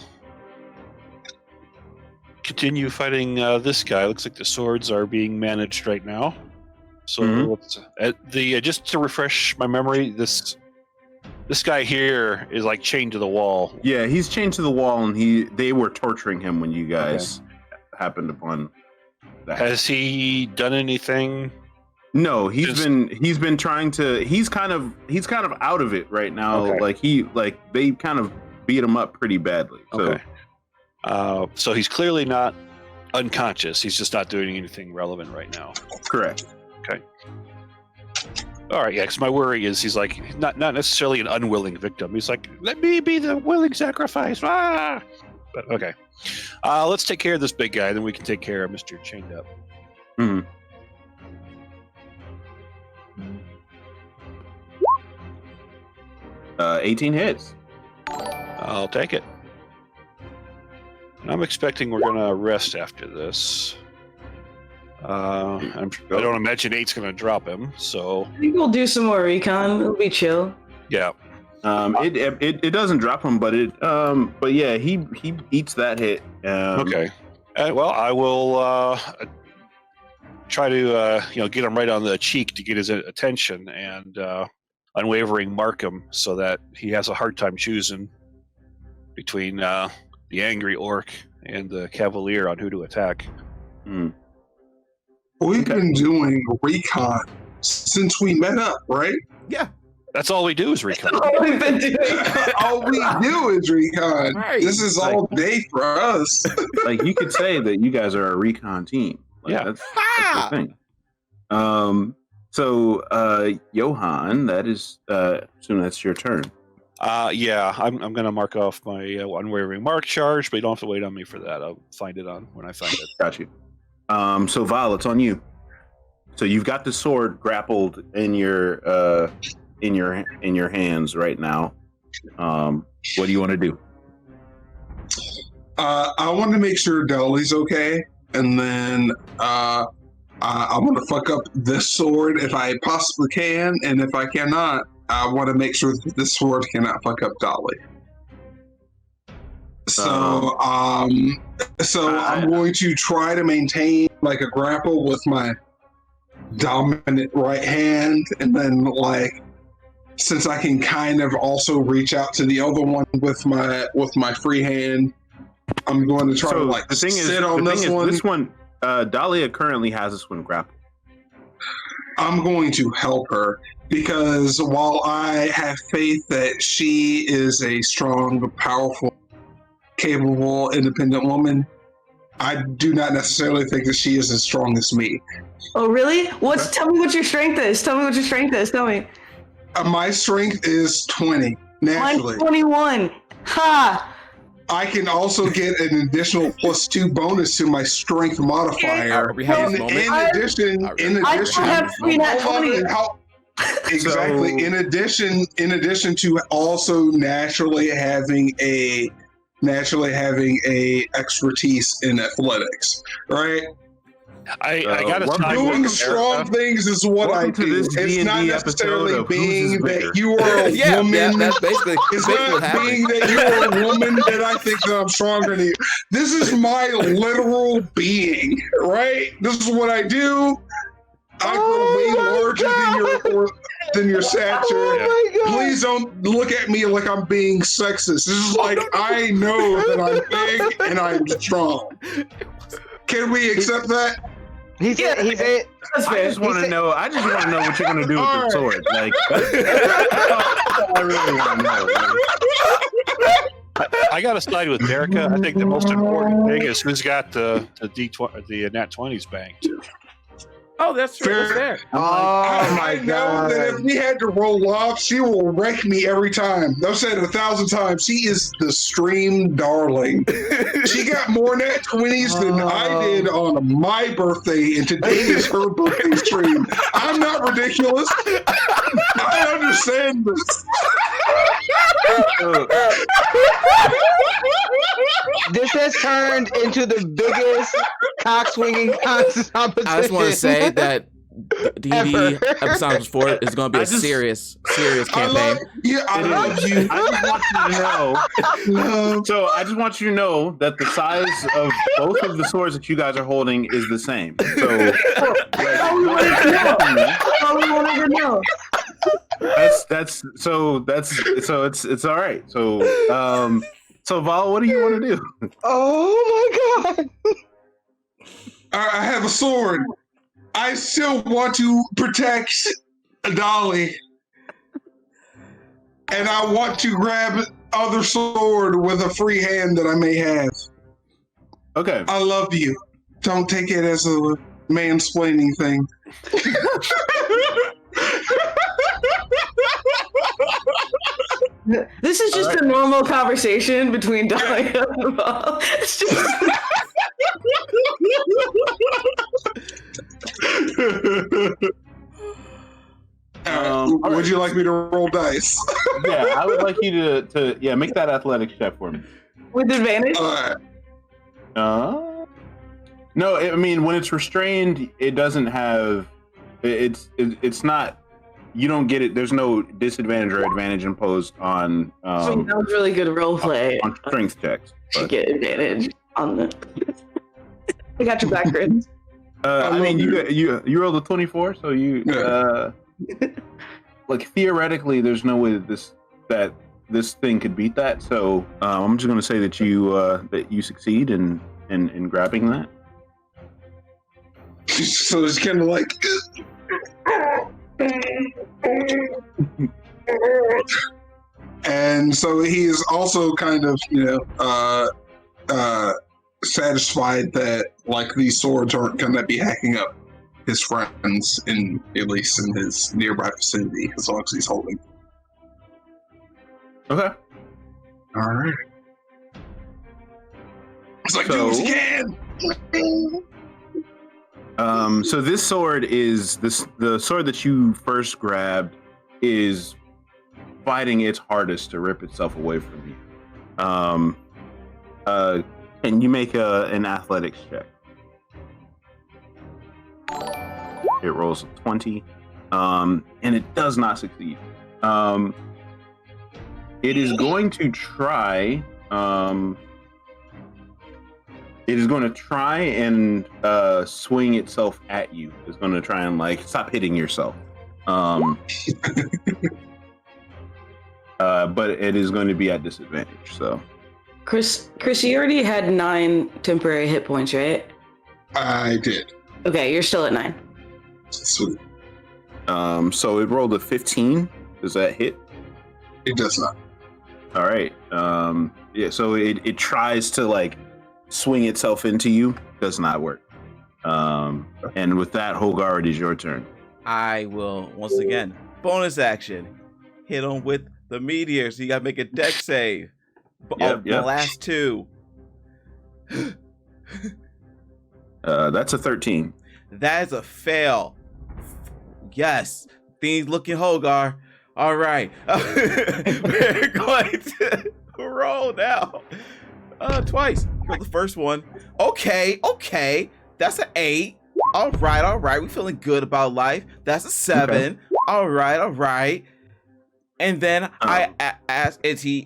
continue fighting this guy. Looks like the swords are being managed right now. So just to refresh my memory, this guy here is like chained to the wall. Yeah, he's chained to the wall, and they were torturing him when you guys happened upon that. Has he done anything? No, he's been trying to. He's kind of out of it right now. Okay. They kind of beat him up pretty badly. So. Okay. So he's clearly not unconscious. He's just not doing anything relevant right now. Correct. Okay. All right, yeah, because my worry is he's like not necessarily an unwilling victim. He's like, let me be the willing sacrifice. Ah! But okay. Let's take care of this big guy, then we can take care of Mr. Chained Up. 18 hits. I'll take it. I'm expecting we're gonna rest after this. I don't imagine 8's gonna drop him, so I think we'll do some more recon. It'll be chill. Yeah. It doesn't drop him, but yeah, he eats that hit. Okay. Well, I will try to get him right on the cheek to get his attention and unwavering mark him so that he has a hard time choosing between the angry orc and the cavalier on who to attack. We've been doing recon since we met up, right? Yeah. That's all we do is recon. All we've been doing. All we do is recon. Right. This is all day for us. Like, you could say that you guys are a recon team. Like, Yeah. That's the thing. So, Johan, that is, assume that's your turn. Yeah, I'm going to mark off my unwavering mark charge, but you don't have to wait on me for that. I'll find it when I find it. Got you. So Val, it's on you. So you've got the sword grappled in your hands right now. What do you want to do? I want to make sure Dolly's okay, and then I want to fuck up this sword if I possibly can, and if I cannot, I want to make sure that this sword cannot fuck up Dolly. So, I'm going to try to maintain like a grapple with my dominant right hand, and then like, since I can kind of also reach out to the other one with my free hand, I'm going to try to like sit on this one. This one, Dahlia currently has this one grappled. I'm going to help her because while I have faith that she is a strong, powerful, capable, independent woman, I do not necessarily think that she is as strong as me. Oh, really? Tell me what your strength is. Tell me. My strength is 20 naturally. Mine's 21. Ha! I can also get an additional +2 bonus to my strength modifier. We have this moment. In addition, I still have 3 nat 20. Exactly. So- in addition to also naturally having a expertise in athletics, right? I got to welcome side Doing with strong Erica. things is what Welcome I to do. this It's D&D not episode necessarily of Whose being is that Bigger. you are a Yeah, woman. that's basically It's what not being happened. that you're a woman that I think that I'm stronger than you. This is my literal being, right? This is what I do. I grow way larger than your stature. Oh my god! Please don't look at me like I'm being sexist. This is like I know that I'm big and I'm strong. Can we accept that? He said. That's I fair. just want to know. I just want to know what you're gonna do with the sword. Like, I really want to know. I got to side with Erica. I think the most important thing is who's got the D20, the nat 20s banked. Oh, that's true. That's fair. I know that if we had to roll off, she will wreck me every time. I've said it 1,000 times. She is the stream darling. She got more nat 20s than I did on my birthday, and today is her birthday stream. I'm not ridiculous. I understand this. This has turned into the biggest cock swinging contest competition. I just want to say that D&D Ever. Episodicals 4 is going to be a serious campaign. I love you. I just want you to know. So I just want you to know that the size of both of the swords that you guys are holding is the same. So it's all right. So Val, what do you want to do? Oh my god! I have a sword. I still want to protect Dolly. And I want to grab other sword with a free hand that I may have. Okay. I love you. Don't take it as a mansplaining thing. This is just a normal conversation between Dahlia and Val. It's just... Would you like me to roll dice? Yeah, I would like you to make that athletics check for me. With advantage? Alright. No, I mean when it's restrained, it doesn't have. It's not. You don't get it. There's no disadvantage or advantage imposed on. So that was really good role play. On strength checks. To But, get advantage on the. I got your back, Chris. I mean, you rolled a 24, so you. Like theoretically, there's no way that this thing could beat that. So I'm just going to say that you succeed in grabbing that. So it's kind of like. And so he is also kind of, satisfied that like these swords aren't going to be hacking up his friends at least in his nearby vicinity, as long as he's holding. Okay. All right. It's like, do what you can. So this sword is the sword that you first grabbed is fighting its hardest to rip itself away from you. Can you make an athletics check? It rolls a 20, and it does not succeed. It is going to try. It is going to try and swing itself at you. It's going to try and stop hitting yourself. But it is going to be at disadvantage. So, Chris, you already had 9 temporary hit points, right? I did. Okay, you're still at 9. Sweet. So it rolled a 15. Does that hit? It does not. All right. Yeah. So it tries to like swing itself into you. Does not work. And with that, Hogar, it is your turn. I will once again bonus action hit him with the meteor. So you gotta make a deck save. The last two. That's a 13. That is a fail. Yes. Things looking Hogar. All right. We're going to roll now. Twice. For the first one. Okay. That's an 8. All right. We feeling good about life. That's a 7. Okay. All right. And then I ask, is he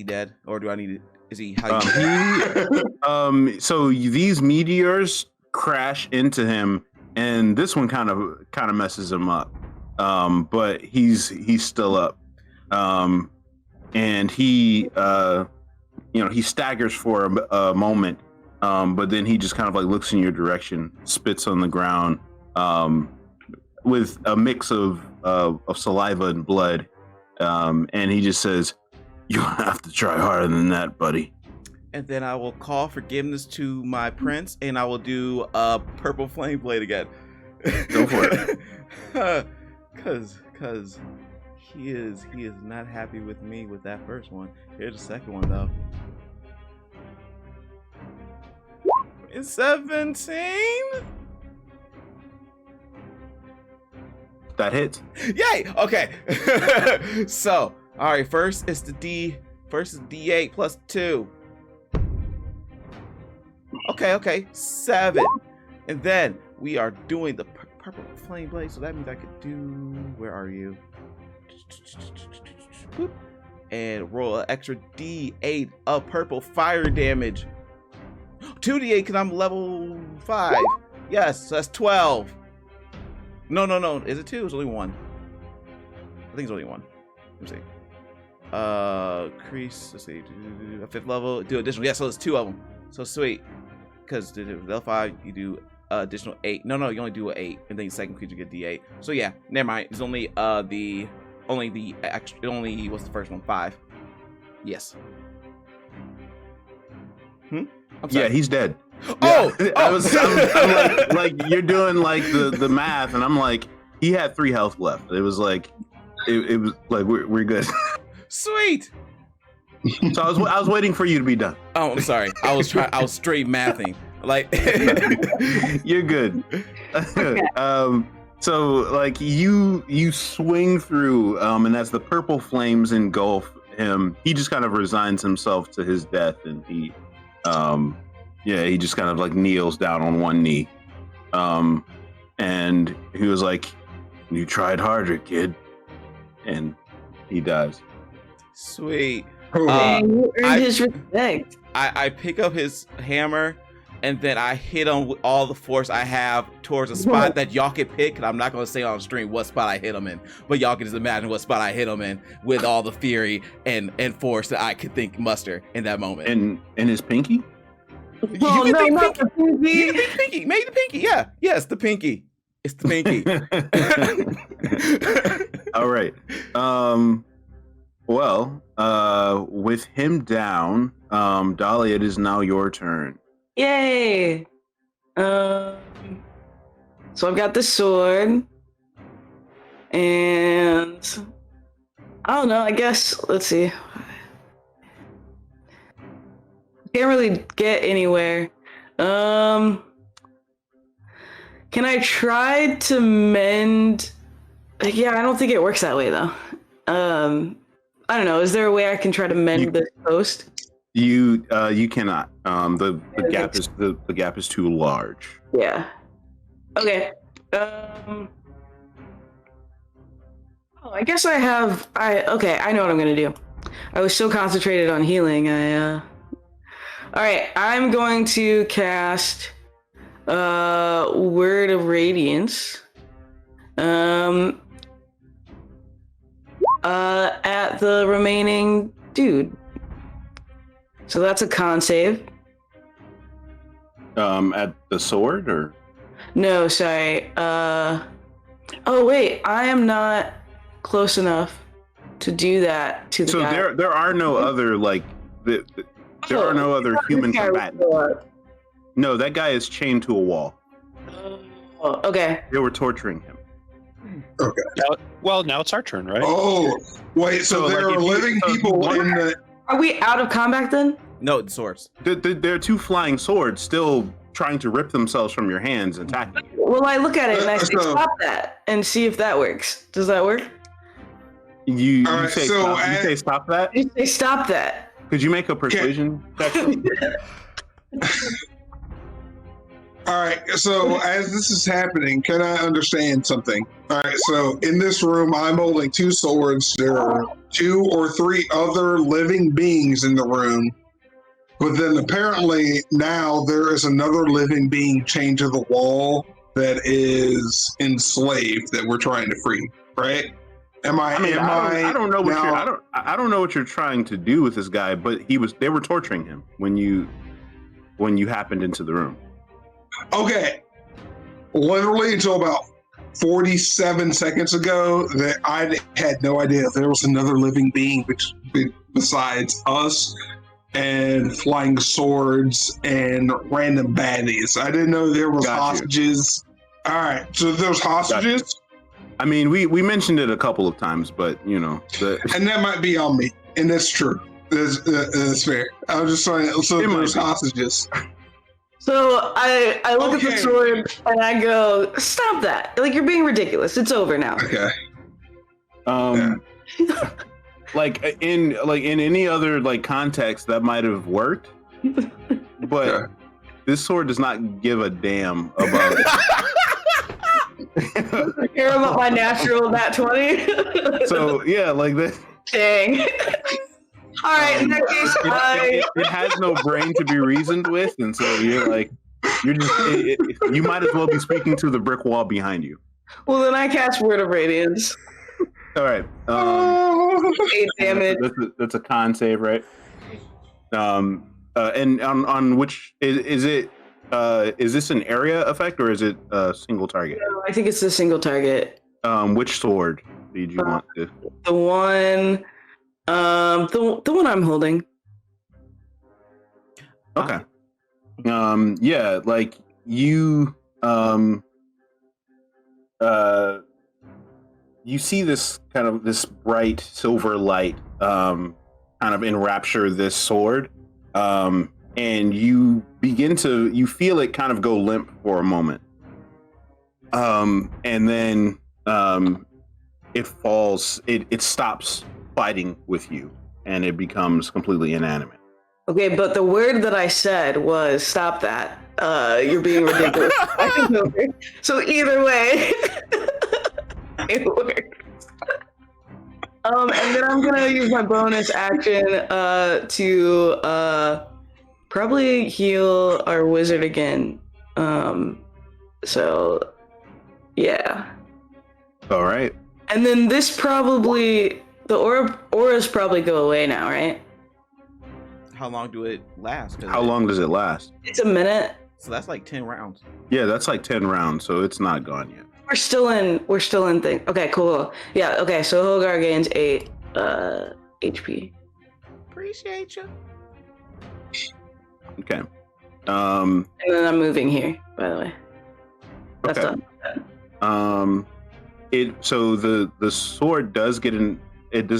dead, or do I need it? Is he? So these meteors crash into him, and this one kind of messes him up. But he's still up. And he he staggers for a moment. But then he just kind of like looks in your direction, spits on the ground, with a mix of saliva and blood. And he just says, "You'll have to try harder than that, buddy." And then I will call forgiveness to my prince, and I will do a purple flame blade again. Go for it. Cause he is not happy with me with that first one. Here's the second one though. It's 17. That hits. Yay! Okay. So, all right. First is D8 plus 2. Okay. 7. And then we are doing the purple flame blade. So that means I could do. Where are you? And roll an extra D8 of purple fire damage. 2d8 because I'm level 5. Yes, so that's 12. No. Is it 2? It's only 1. I think it's only 1. Let me see. Increase. Let's see. A 5th level. Do additional. Yeah, so it's 2 of them. So sweet. Because level 5, you do additional 8. No, you only do an 8, and then your second creature get D8. So yeah, never mind. It's only the extra. What's the first one? 5. Yes. Yeah, he's dead. Oh, yeah. I'm like you're doing like the math, and I'm like, he had 3 health left. It was like, it was like we're good. Sweet. So I was waiting for you to be done. Oh, I'm sorry. I was straight mathing. Like you're good. So like you swing through, and as the purple flames engulf him, he just kind of resigns himself to his death, and he just kind of like kneels down on one knee. And he was like, "You tried harder, kid." And he dies. Sweet. You earned his respect. I pick up his hammer, and then I hit him with all the force I have towards a spot that y'all can pick. And I'm not going to say on stream what spot I hit him in, but y'all can just imagine what spot I hit him in with all the fury and force that I could think muster in that moment. And his pinky? Oh, no, not the pinky. You can think pinky. Maybe the pinky. Yeah, it's the pinky. It's the pinky. All right. Well, with him down, Dahlia, it is now your turn. Yay! So I've got the sword, and I don't know. I guess let's see. Can't really get anywhere. Can I try to mend? Yeah, I don't think it works that way though. I don't know. Is there a way I can try to mend this post? You cannot. The gap is too large. Yeah. Okay. Oh, I guess I know what I'm gonna do. I was so concentrated on healing. All right. I'm going to cast Word of Radiance. At the remaining dude. So that's a con save. At the sword, or? No, sorry. Oh wait, I am not close enough to do that to the So guy. there are no other there are no other human combatants. No, that guy is chained to a wall. Oh, okay. They were torturing him. Now it's our turn, right? Oh, wait. So, So, there like, are if you- living so if you people want- in the. Are we out of combat then? No, the swords. There are two flying swords still trying to rip themselves from your hands and attacking you. Well, I look at it and I say, So- stop that, and see if that works. Does that work? You All right, say so stop. You as- say stop that. You say, stop that. Could you make a persuasion check? All right. So as this is happening, can I understand something? All right. So in this room, I'm holding two swords. There are 2 or 3 other living beings in the room. But then apparently now there is another living being chained to the wall that is enslaved that we're trying to free. Right? I don't know what now- I don't know what you're trying to do with this guy, but they were torturing him when you happened into the room. Okay. Literally until about 47 seconds ago, that I had no idea there was another living being besides us and flying swords and random baddies. I didn't know there was Got you. hostages. All right, so there's hostages, I mean, we mentioned it a couple of times, but you know, and that might be on me, and that's true. That's fair. I was just trying. So It might there's be. hostages. So I look at the Okay. sword and I go, stop that. Like, you're being ridiculous. It's over now. Okay. like in any other context that might have worked, but Yeah. this sword does not give a damn about. Care about my natural nat 20? So yeah, like this. Dang. All right, in that case, It has no brain to be reasoned with, and so you're just you might as well be speaking to the brick wall behind you. well, then I cast Word of Radiance. All right. 8 damage. That's a con save, right? And on which is it? Is this an area effect or is it a single target? I think it's a single target. Which sword did you want to? The one, the one I'm holding. Okay. Yeah, like you you see this bright silver light kind of enrapture this sword, and you feel it kind of go limp for a moment, and then it falls. It stops fighting with you, and it becomes completely inanimate. Okay, but the word that I said was stop that. You're being ridiculous. I think it worked. So either way, it worked. And then I'm gonna use my bonus action to probably heal our wizard again. So yeah. All right. And then this probably the auras probably go away now, right? How long do it last? How long does it last? It's a minute. So that's like 10 rounds. Yeah, that's like 10 rounds, so it's not gone yet. We're still in thing. Okay, cool. Yeah, okay, so Hogar gains 8 HP. Appreciate you. Okay. And then I'm moving here, by the way. That's Okay. done. So the sword does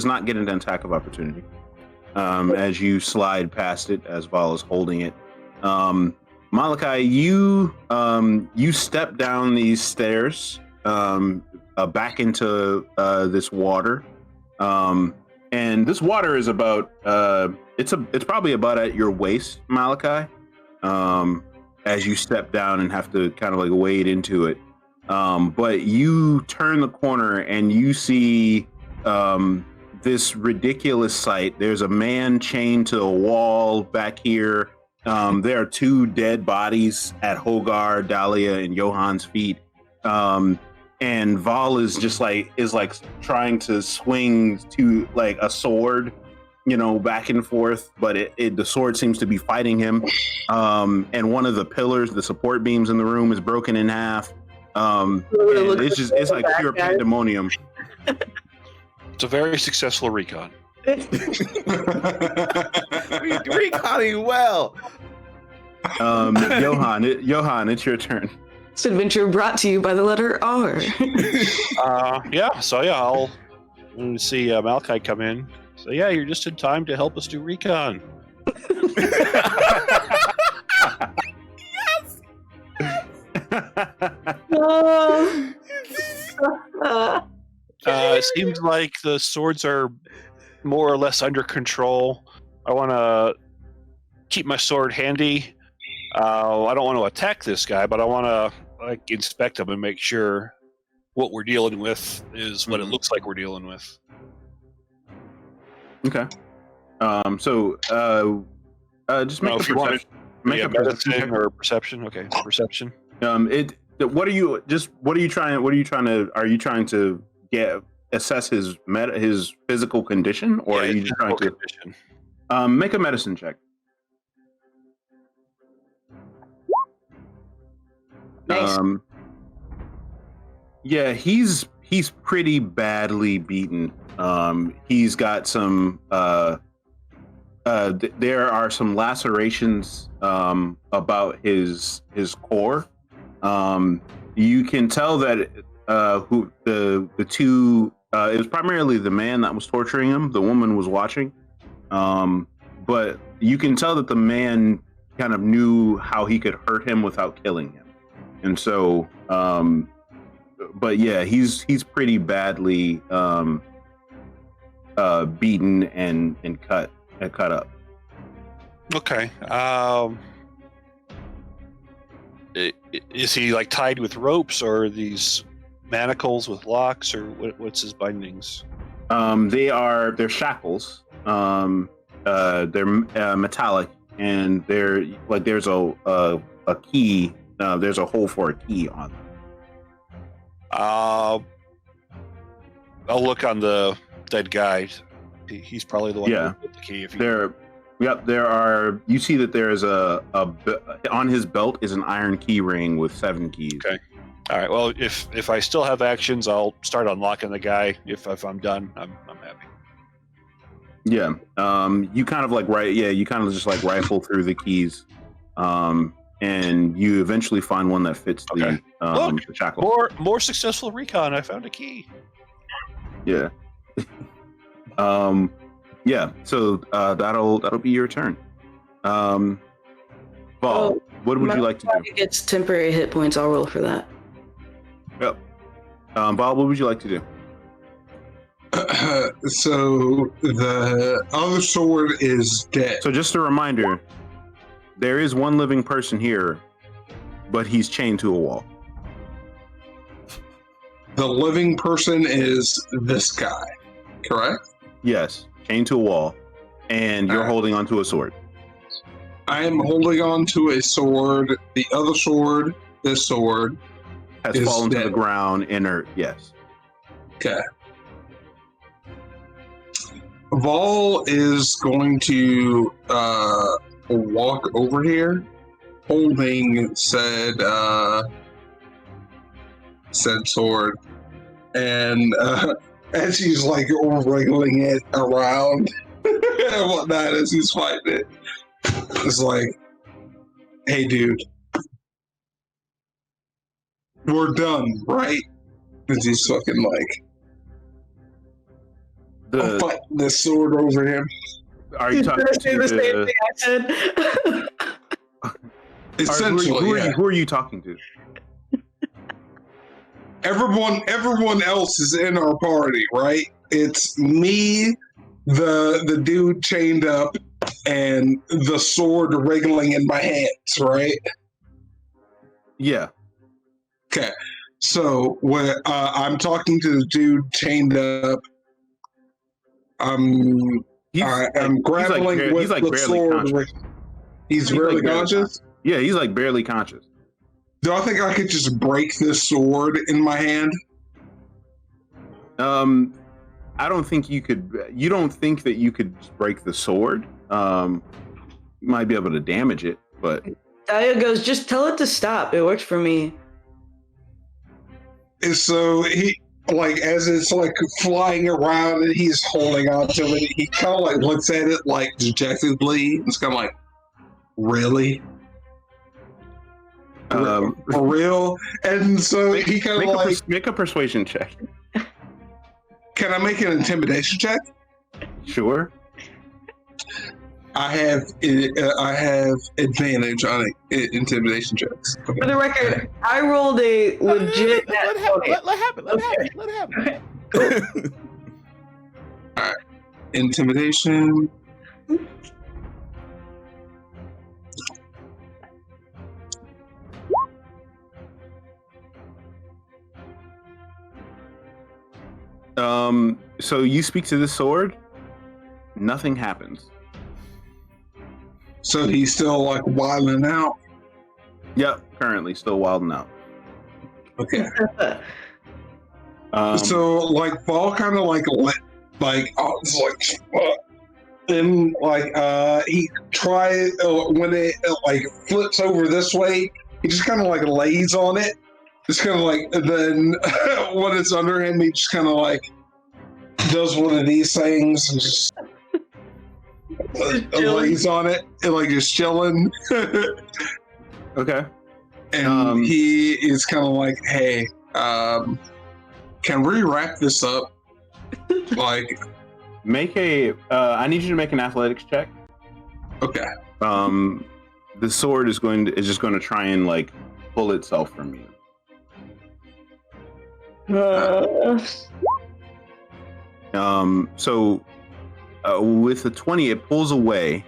not get an attack of opportunity. As you slide past it, as Val is holding it. Malachi, you step down these stairs back into this water, and this water is about it's probably about at your waist, Malachi. As you step down and have to kind of like wade into it, but you turn the corner and you see this ridiculous sight. There's a man chained to a wall back here. There are 2 dead bodies at Hogar, Dahlia, and Johan's feet. And Val is just like trying to swing to like a sword, back and forth, but the sword seems to be fighting him. And one of the pillars, the support beams in the room, is broken in half. And it's like pure pandemonium. It's a very successful recon. We're reconning well. Johan, it's your turn. This adventure brought to you by the letter R. I'll see Malachi come in. So yeah, you're just in time to help us do recon. It seems like the swords are more or less under control. I want to keep my sword handy. I don't want to attack this guy, but I want to inspect him and make sure what we're dealing with is what it looks like we're dealing with. Okay. Just make a perception. Make a perception or perception. Okay, perception. Are you trying to assess his physical condition, or are you just trying to make a medicine check? Nice. Yeah, he's pretty badly beaten. He's got some there are some lacerations about his core. You can tell that who the two it was primarily the man that was torturing him. The woman was watching, but you can tell that the man kind of knew how he could hurt him without killing him, and so but yeah, he's pretty badly beaten and cut up. Okay. Is he like tied with ropes, or are these manacles with locks, or what's his bindings? They're shackles. They're metallic, and they're like there's a key. There's a hole for a key on them. I'll look on the dead guy. He's probably the one who put the key. There are. You see that there is on his belt is an iron key ring with 7 keys. Okay. All right. Well, if I still have actions, I'll start unlocking the guy. If I'm done, I'm happy. Yeah. You kind of you kind of just like rifle through the keys, and you eventually find one that fits the shackle. More successful recon. I found a key. Yeah. Yeah, so that'll be your turn. Bob, what would you like to do? It gets temporary hit points. I'll roll for that. Yep. Bob, what would you like to do? So the other sword is dead. So just a reminder, there is one living person here, but he's chained to a wall. The living person is this guy, correct? Yes, chained to a wall, and you're holding onto a sword. I am holding on to a sword. The other sword, this sword, has is fallen dead. to the ground, inert. Yes. Okay. Vol is going to walk over here, holding said sword, and as he's like wriggling it around and whatnot as he's fighting it, it's like, "Hey, dude, we're done, right?" As he's fucking like, I'm fighting this sword over him. Are you talking to the same thing I said? Essentially, who are you talking to? Everyone else is in our party, right? It's me, the dude chained up, and the sword wriggling in my hands, right? Yeah. Okay. So when I'm talking to the dude chained up, I'm grappling with the sword. He's barely conscious? Yeah, he's like barely conscious. Do I think I could just break this sword in my hand? I don't think you could. You don't think that you could break the sword? You might be able to damage it, but Dahlia goes, just tell it to stop. It works for me. And so he, like, as it's like flying around and he's holding on to it, he kind of like looks at it like dejectedly. It's kind of like, really? For real? And so he kind of like, make a persuasion check. can I make an intimidation check? Sure. I have advantage on intimidation checks. For the record, I rolled a legit. Let happen. Let happen. All right, intimidation. So you speak to the sword. Nothing happens. So he's still like wilding out. Yep, currently still wilding out. Okay. So like Ball kind of like it's like and like he tries when it like flips over this way, he just kind of like lays on it. It's kind of like, and then when it's under him, he just kind of like does one of these things and just lays on it and like just chilling. Okay. And he is kind of like, hey, can we wrap this up? Like, make a. I need you to make an athletics check. Okay. The sword is just going to try and like pull itself from you. So with the 20, it pulls away.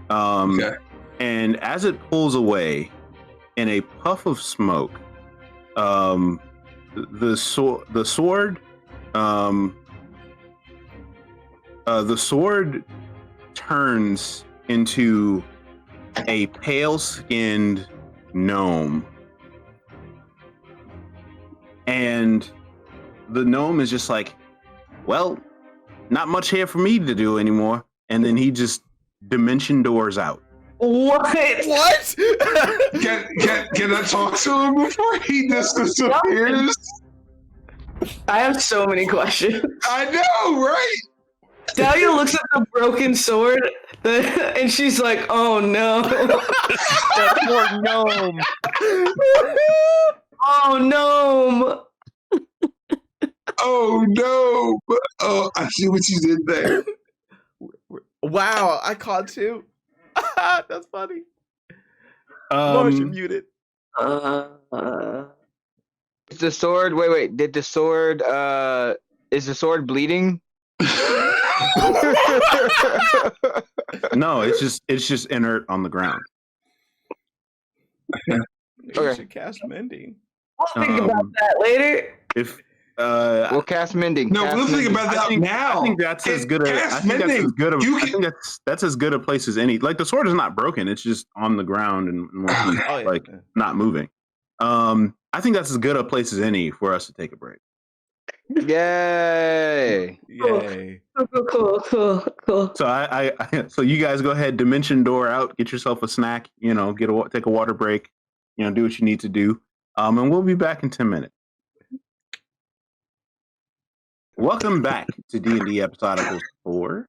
Okay. And as it pulls away, in a puff of smoke, the sword turns into a pale-skinned gnome, and the gnome is just like, well, not much here for me to do anymore. And then he just dimension doors out. What? Can I talk to him before he just disappears? I have so many questions. I know, right? Dahlia looks at the broken sword, and she's like, "Oh no, That poor gnome. oh no." Oh no! Oh, I see what you did there. Wow, I caught two. That's funny. Lawrence, you're muted. Is the sword? Wait. Did the sword? Is the sword bleeding? No, it's just inert on the ground. Maybe you Okay. should cast mending. I'll think about that later. If We'll cast mending. No, Cast we'll think mending. about that now. I think that's as good a. Cast I think that's mending. as good of. You I can- think that's as good a place as any. Like the sword is not broken; it's just on the ground and one piece, Oh, yeah. like not moving. I think that's as good a place as any for us to take a break. Yay! Yay. Cool. So so you guys go ahead, dimension door out, get yourself a snack. Take a water break. Do what you need to do. And we'll be back in 10 minutes. Welcome back to D&D Episodicals 4.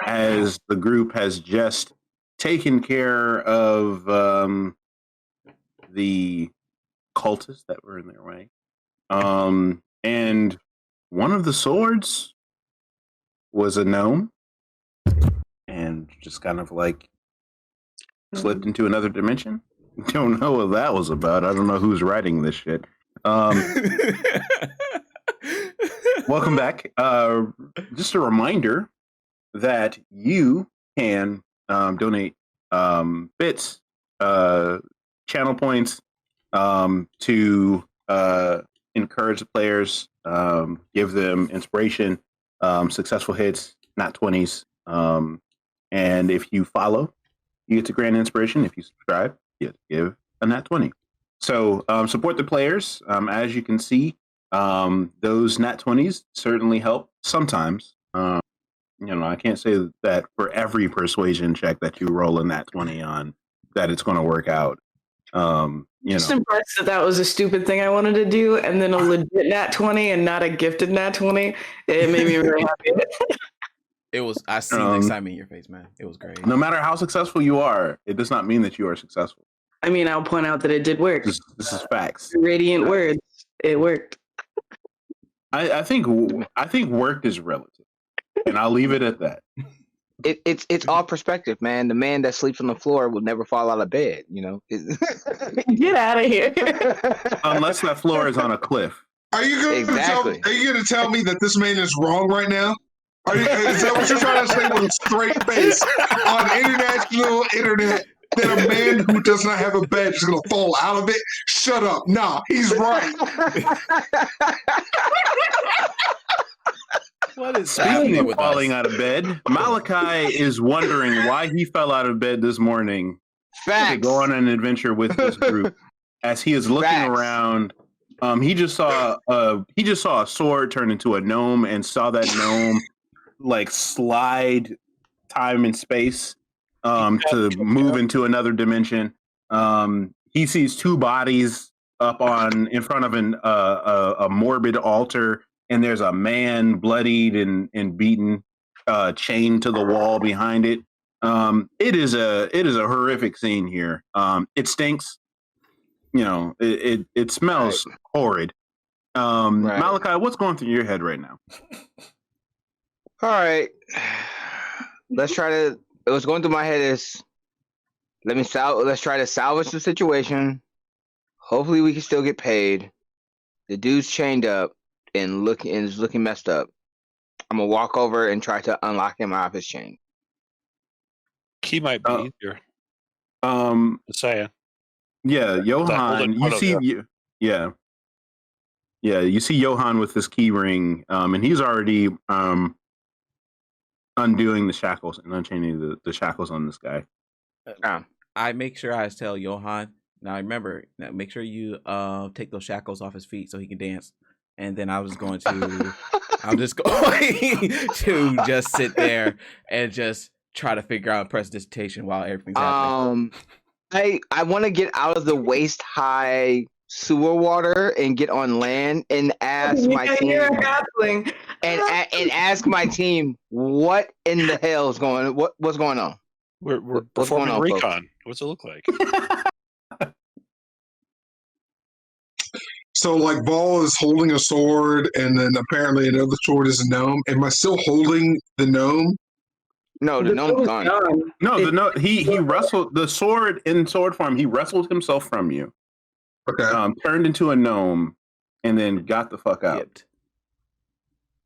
As the group has just taken care of the cultists that were in their way. And one of the swords was a gnome and just kind of like slipped into another dimension. Don't know what that was about. I don't know who's writing this shit. Welcome back. Just a reminder that you can donate bits, channel points to encourage the players, give them inspiration, successful hits, not 20s. And if you follow, you get to grant inspiration. If you subscribe, you get to give a nat 20. So support the players. As you can see, those nat 20s certainly help sometimes. I can't say that for every persuasion check that you roll a nat 20 on, that it's going to work out. Just impressed that was a stupid thing I wanted to do, and then a legit nat 20 and not a gifted nat 20. It made me really happy. It was. I see the excitement in your face, man. It was great. No matter how successful you are, it does not mean that you are successful. I mean, I'll point out that it did work. This is facts. Radiant words. It worked. I think work is relative, and I'll leave it at that. It's all perspective, man. The man that sleeps on the floor will never fall out of bed. You know. Get out of here. Unless that floor is on a cliff. Are you going to tell me that this man is wrong right now? Is that what you're trying to say with a straight face on international internet? That a man who does not have a bed is going to fall out of it? Shut up. Nah, he's right. What is Speaking happening of with falling us? out of bed, Malachi is wondering why he fell out of bed this morning to go on an adventure with this group. As he is looking around, he just saw a sword turn into a gnome and saw that gnome like slide time and space to move into another dimension. He sees two bodies up in front of a morbid altar. And there's a man bloodied and beaten, chained to the wall behind it. It is a horrific scene here. It stinks. You know, it smells horrid. Malachi, what's going through your head right now? All right, let's try to. What's going through my head is, let's try to salvage the situation. Hopefully, we can still get paid. The dude's chained up and is looking messed up. I'm gonna walk over and try to unlock him out of his chain. Key might be easier. Just saying. Yeah, Johan. You see, you see Johan with this key ring, and he's already undoing the shackles and unchaining the shackles on this guy. I make sure I tell Johan. Now remember, make sure you take those shackles off his feet so he can dance. And then I'm just going to just sit there and just try to figure out prestidigitation while everything's happening. I want to get out of the waist high sewer water and get on land and ask my team and ask my team what in the hell is what's going on. We're performing recon. Folks? What's it look like? So, like, Ball is holding a sword, and then apparently another sword is a gnome. Am I still holding the gnome? No, the gnome's gone. No, he wrestled the sword in sword form. He wrestled himself from you. Okay. Turned into a gnome, and then got the fuck out.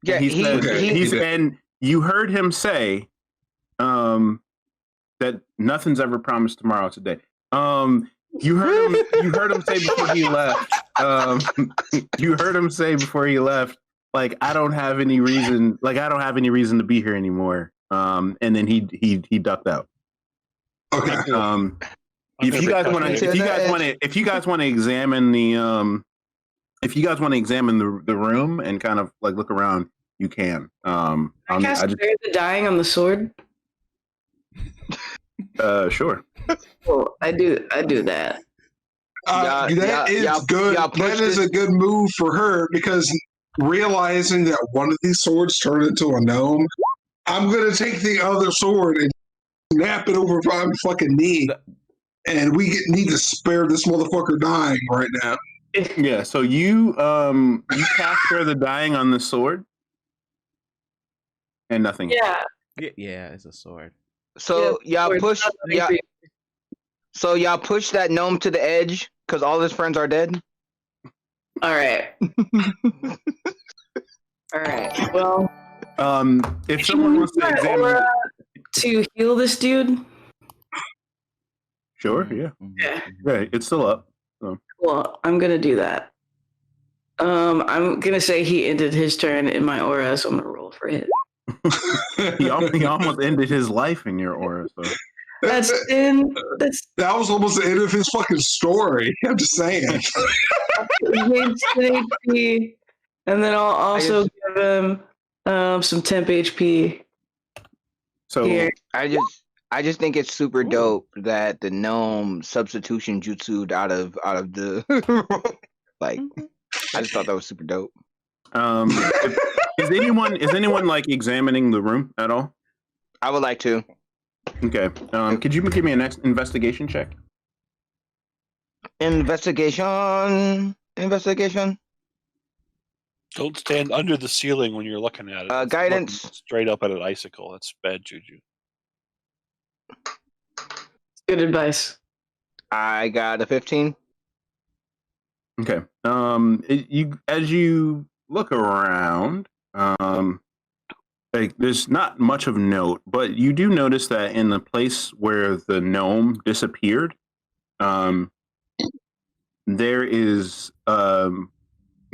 Yeah, and you heard him say, that nothing's ever promised tomorrow today. You heard him say before he left. You heard him say before he left, like, I don't have any reason to be here anymore. And then he ducked out. Okay. If you guys want to examine the room and kind of like look around, you can. I cast Spare the Dying on the sword. Sure. Well, I do that. That is good. That is a good move for her, because realizing that one of these swords turned into a gnome, I'm gonna take the other sword and snap it over my fucking knee, and we need to spare this motherfucker dying right now. Yeah. So you cast Spare the Dying on the sword, and nothing. Yeah. Yeah, it's a sword. So y'all push that gnome to the edge because all his friends are dead. All right. Well, if someone wants to examine to heal this dude. Sure. Yeah. Yeah. Right. It's still up. So. Well, I'm gonna do that. I'm gonna say he ended his turn in my aura, so I'm gonna roll for it. he almost ended his life in your aura. So that was almost the end of his fucking story. I'm just saying. HP, and then I'll also give him some temp HP. So here. I I just think it's super Ooh. dope that the gnome substitution jutsu'd out of the like. I just thought that was super dope. Is anyone like examining the room at all? I would like to. Okay. Could you give me a next investigation check? Investigation. Don't stand under the ceiling when you're looking at it. It's Guidance. looking straight up at an icicle. That's bad juju. Good advice. I got a 15. Okay. As you look around, like there's not much of note, but you do notice that in the place where the gnome disappeared, there is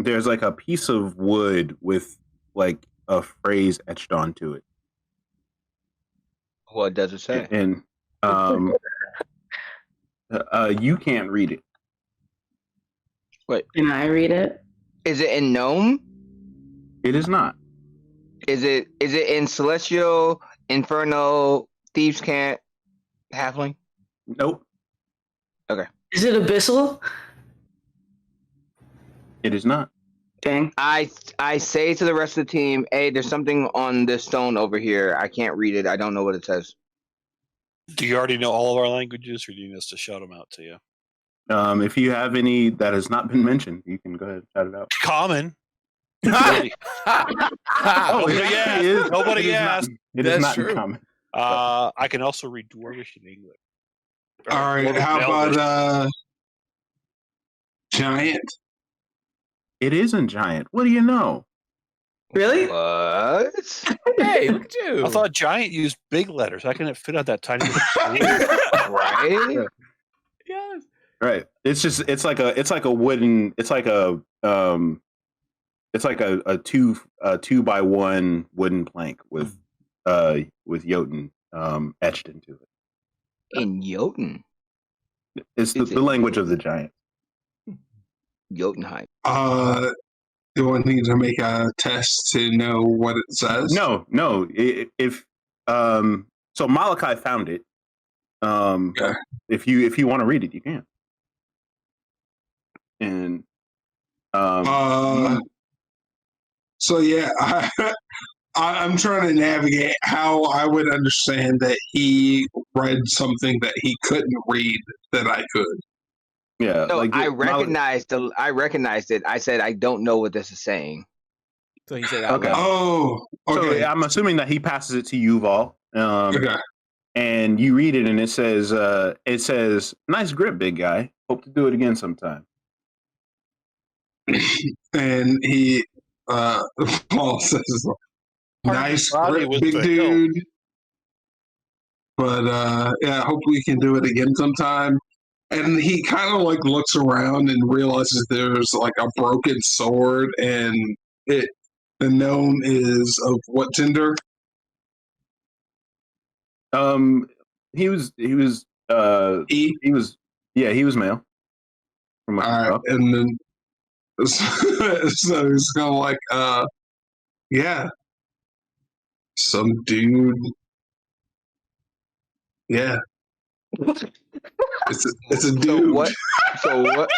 there's like a piece of wood with like a phrase etched onto it. What does it say? And you can't read it. Can I read it? Is it in gnome? It is not. Is it in celestial, inferno, thieves' cant, halfling? Nope. Is it abyssal? It is not. Dang. I say to the rest of the team, hey, there's something on this stone over here. I can't read it. I don't know what it says. Do you already know all of our languages, or do you need us to shout them out to you? If you have any that has not been mentioned, you can go ahead and shout it out. Common. Oh, Nobody it asked. is- Nobody it is not- asked. It is That's not true. in common. I can also read Dwarvish and English. All right. Dwarvish How and Elvish. about giant? It isn't giant. What do you know? Really? What? Hey, look at you. I thought giant used big letters. How can it fit on that tiny little Right? Yes. Right. It's like a wooden. It's like a two by one wooden plank with Jotun etched into it. In Jotun. It's Is the it language of the giant. Jotunheim. Do I need to make a test to know what it says? No. If so Malachi found it. Okay. If you want to read it, you can. And So yeah, I'm trying to navigate how I would understand that he read something that he couldn't read that I could. yeah, No, like I recognized it. I said I don't know what this is saying. So he said out Okay. loud. Oh, okay. So I'm assuming that he passes it to Yuval. Okay. And you read it, and it says, "Nice grip, big guy. Hope to do it again sometime." And he, Paul says, "Nice body grip, was big the dude." But yeah, I hope we can do it again sometime. And he kind of like looks around and realizes there's like a broken sword, and the gnome is of what gender? He was He. he was male. From what I saw. And then so he's kind of like, yeah, some dude. Yeah, it's a dude. So what?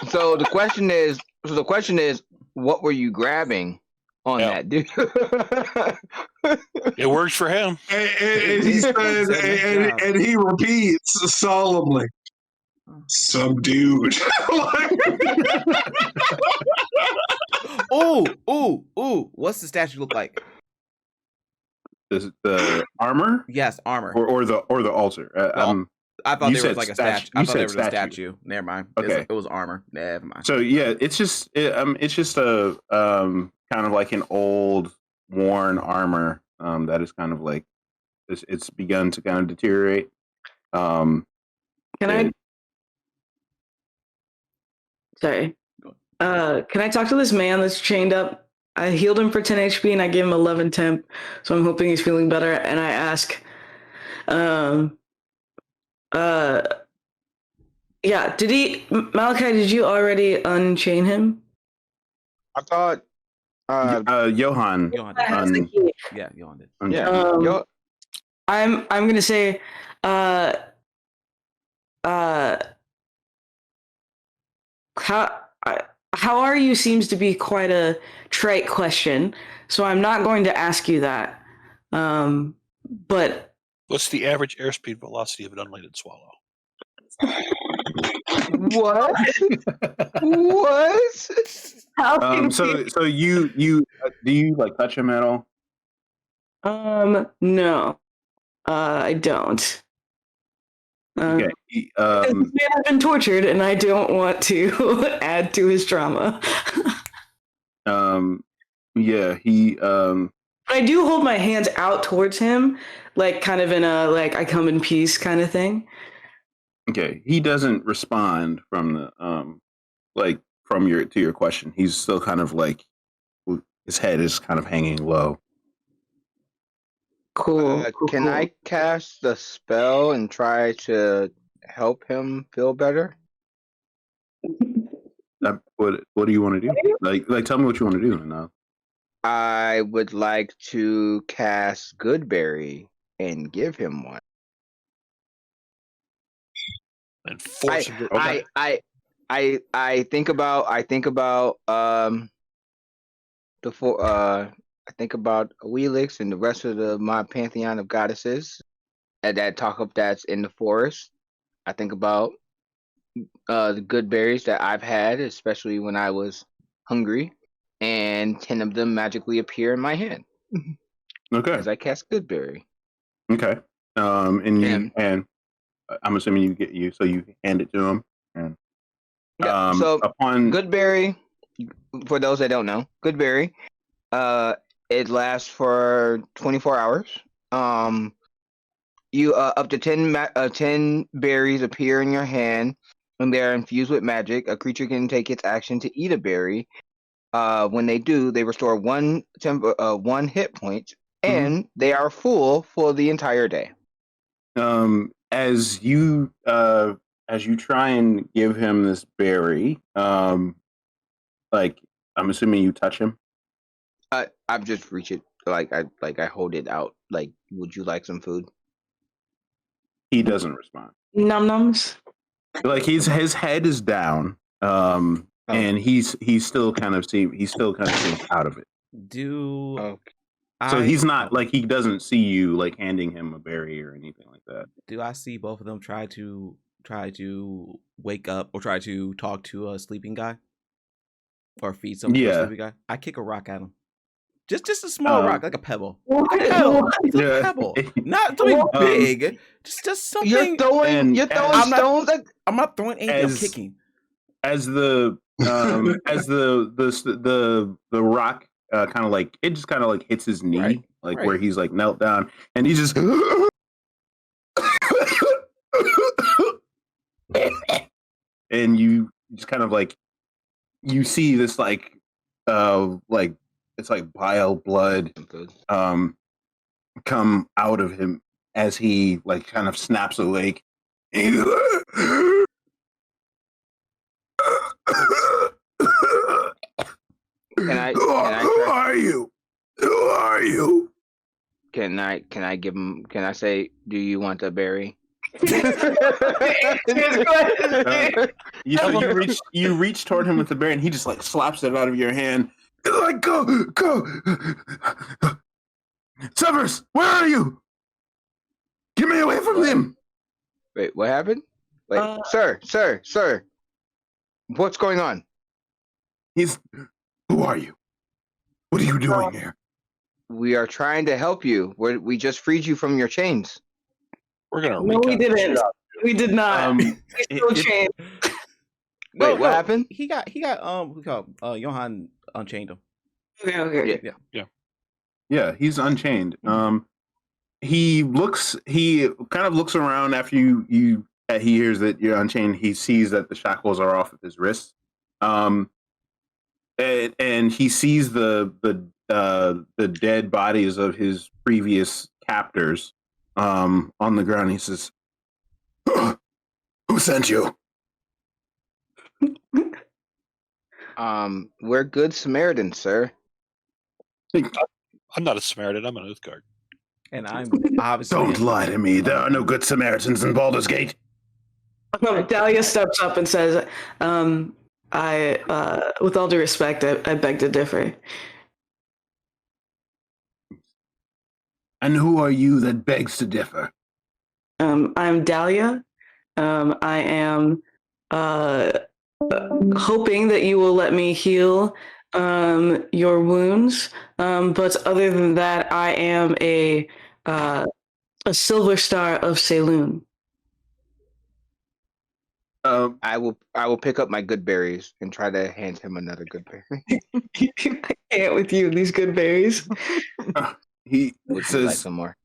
So the question is, what were you grabbing on Yeah. that dude? It works for him. And he says, and he repeats solemnly, some dude. Ooh. What's the statue look like? The armor Yes, armor. or the altar. I thought you there was said like a statue. statue. I You thought there said was a statue. statue. Never mind. Okay. It was armor. Never mind. So yeah, it's just a kind of like an old worn armor that is kind of like it's begun to kind of deteriorate. Can I? Sorry. Can I talk to this man that's chained up? I healed him for 10 HP and I gave him 11 temp, so I'm hoping he's feeling better. And I ask, yeah, Malachi, did you already unchain him? I thought, Johan. Johan That has did. the key. Yeah, Johan did. yeah, Um, I'm gonna say, uh, uh, how how are you seems to be quite a trite question, so I'm not going to ask you that. But What's the average airspeed velocity of an unladen swallow? What? What? how can So you do you like touch him at all? no, I don't. Okay. Because this man has been tortured, and I don't want to add to his trauma. Yeah, he But I do hold my hands out towards him, like kind of in a like I come in peace kind of thing. okay. He doesn't respond from the like from your question. He's still kind of like his head is kind of hanging low. Cool. Can I cast the spell and try to help him feel better? What do you want to do? Like tell me what you want to do, and I would like to cast Goodberry and give him one. And force him to. I think about the four I think about Wheelix and the rest of my pantheon of goddesses that talk up that's in the forest. I think about the good berries that I've had, especially when I was hungry, and 10 of them magically appear in my hand okay, as I cast Goodberry. okay. And you And- and I'm assuming so you hand it to him, and Yeah, so upon Goodberry, for those that don't know, Goodberry, it lasts for 24 hours. You up to 10 berries appear in your hand when they are infused with magic. A creature can take its action to eat a berry. When they do, they restore one hit point, and they are full for the entire day. as you try and give him this berry, like I'm assuming you touch him. I just reach it I hold it out. Like, would you like some food? He doesn't respond. Num nums. Like his head is down, and he's still kind of seems out of it. Do Okay. So I, he's not like he doesn't see you like handing him a berry or anything like that. do I see both of them try to wake up or try to talk to a sleeping guy or feed something to a Yeah. sleeping guy? I kick a rock at him. Just a small rock, like a pebble. A What? pebble. It's a Yeah. pebble. Not something big. Just something. You're throwing I'm not- stones at I'm not throwing anything. I'm As- kicking. As the as the rock kind of like it just kind of like hits his knee, Right, like right. where he's like knelt down, and he just and you just kind of like you see this like it's like bile blood food. come out of him as he like kind of snaps awake. Who are you? Who are you? Can I give him? Can I say, do you want a berry? You reach toward him with the berry, and he just like slaps it out of your hand. Like go. Severus, where are you? Get me away from him. Wait, what happened? Wait, sir. What's going on? Who are you? What are you doing here? We are trying to help you. We just freed you from your chains. We're gonna. No, we recon this didn't. shit. We did not. Um, We still chained. Wait, what happened? He got who called Johan unchained him. Okay. Yeah, he's unchained. He kind of looks around after he hears that you're unchained. He sees that the shackles are off of his wrists. And he sees the dead bodies of his previous captors on the ground. He says, "Who sent you?" We're good Samaritans, sir. I'm not a Samaritan. I'm an Oathguard. And I'm obviously Don't lie to me. There are no good Samaritans in Baldur's Gate. Dahlia steps up and says, I, with all due respect, I beg to differ. And who are you that begs to differ? I'm Dahlia. I am hoping that you will let me heal your wounds. But other than that, I am a silver star of Saloon. I will pick up my good berries and try to hand him another good berry. I can't with you, these good berries. He Would you says, like some more?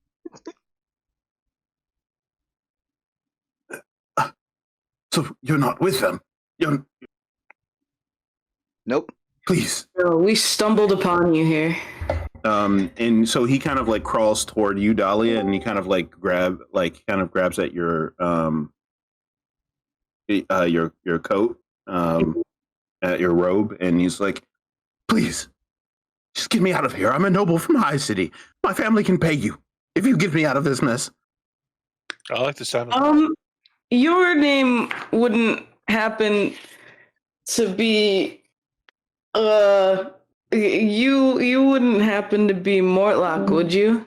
so you're not with them? You're... Nope. Please. So we stumbled upon you here. And so he kind of like crawls toward you, Dahlia, and he kind of like grabs at your coat, at your robe, and he's like, please, just get me out of here. I'm a noble from High City. My family can pay you if you get me out of this mess. I like the sound of Your name wouldn't happen to be you wouldn't happen to be Mortlock, would you?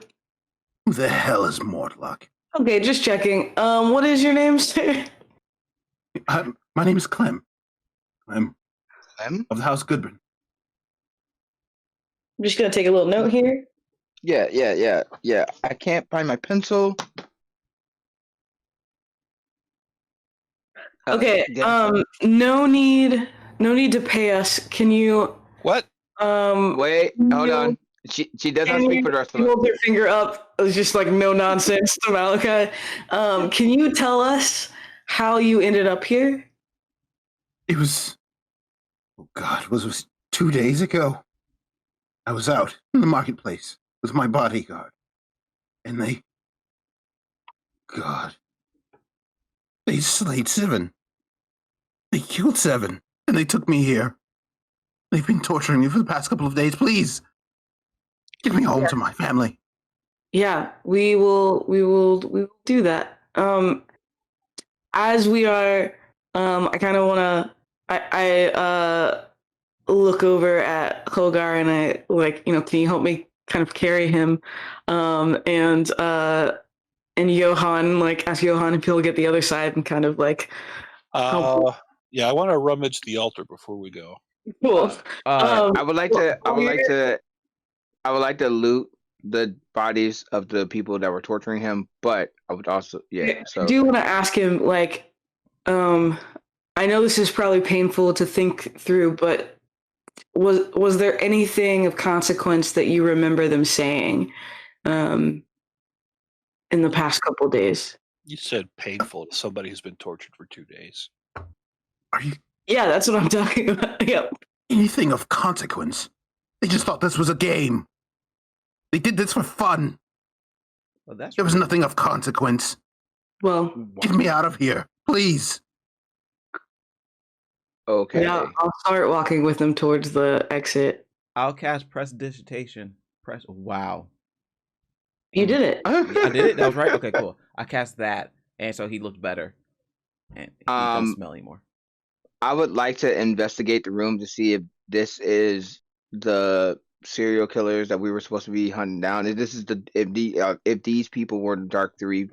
Who the hell is Mortlock? Okay, just checking. What is your name, sir? My name is Clem. I'm Clem? of the House Goodman. I'm just gonna take a little note here. Yeah. I can't find my pencil. Okay. No need to pay us. Can you? what? Wait, hold on. She does not speak for the rest of us. Hold her finger up. It's just like no nonsense to Malachi. Can you tell us how you ended up here? It was, oh God, was it 2 days ago? I was out in the marketplace with my bodyguard, and they slayed 7. They killed 7, and they took me here. They've been torturing me for the past couple of days. Please, get me home to my family. Yeah, we will do that. As we are, I kind of want to, I look over at Hogar and I can you help me kind of carry him? And Johan, ask Johan if he'll get the other side and kind of help. Yeah, I want to rummage the altar before we go. Cool. I would like to loot the bodies of the people that were torturing him, but I would also so I do want to ask him, I know this is probably painful to think through, but was there anything of consequence that you remember them saying in the past couple days? You said painful to somebody who's been tortured for 2 days. Are you Yeah, that's what I'm talking about. Yep. anything of consequence? They just thought this was a game. They did this for fun. Well, that's There was nothing of consequence. Well, Get me out of here, please. okay. yeah, I'll start walking with them towards the exit. I'll cast prestidigitation. Wow. You did it. I did it? That was right? Okay, cool. I cast that, and so he looked better. And he doesn't smell anymore. I would like to investigate the room to see if this is the serial killers that we were supposed to be hunting down. If these people were the Dark 3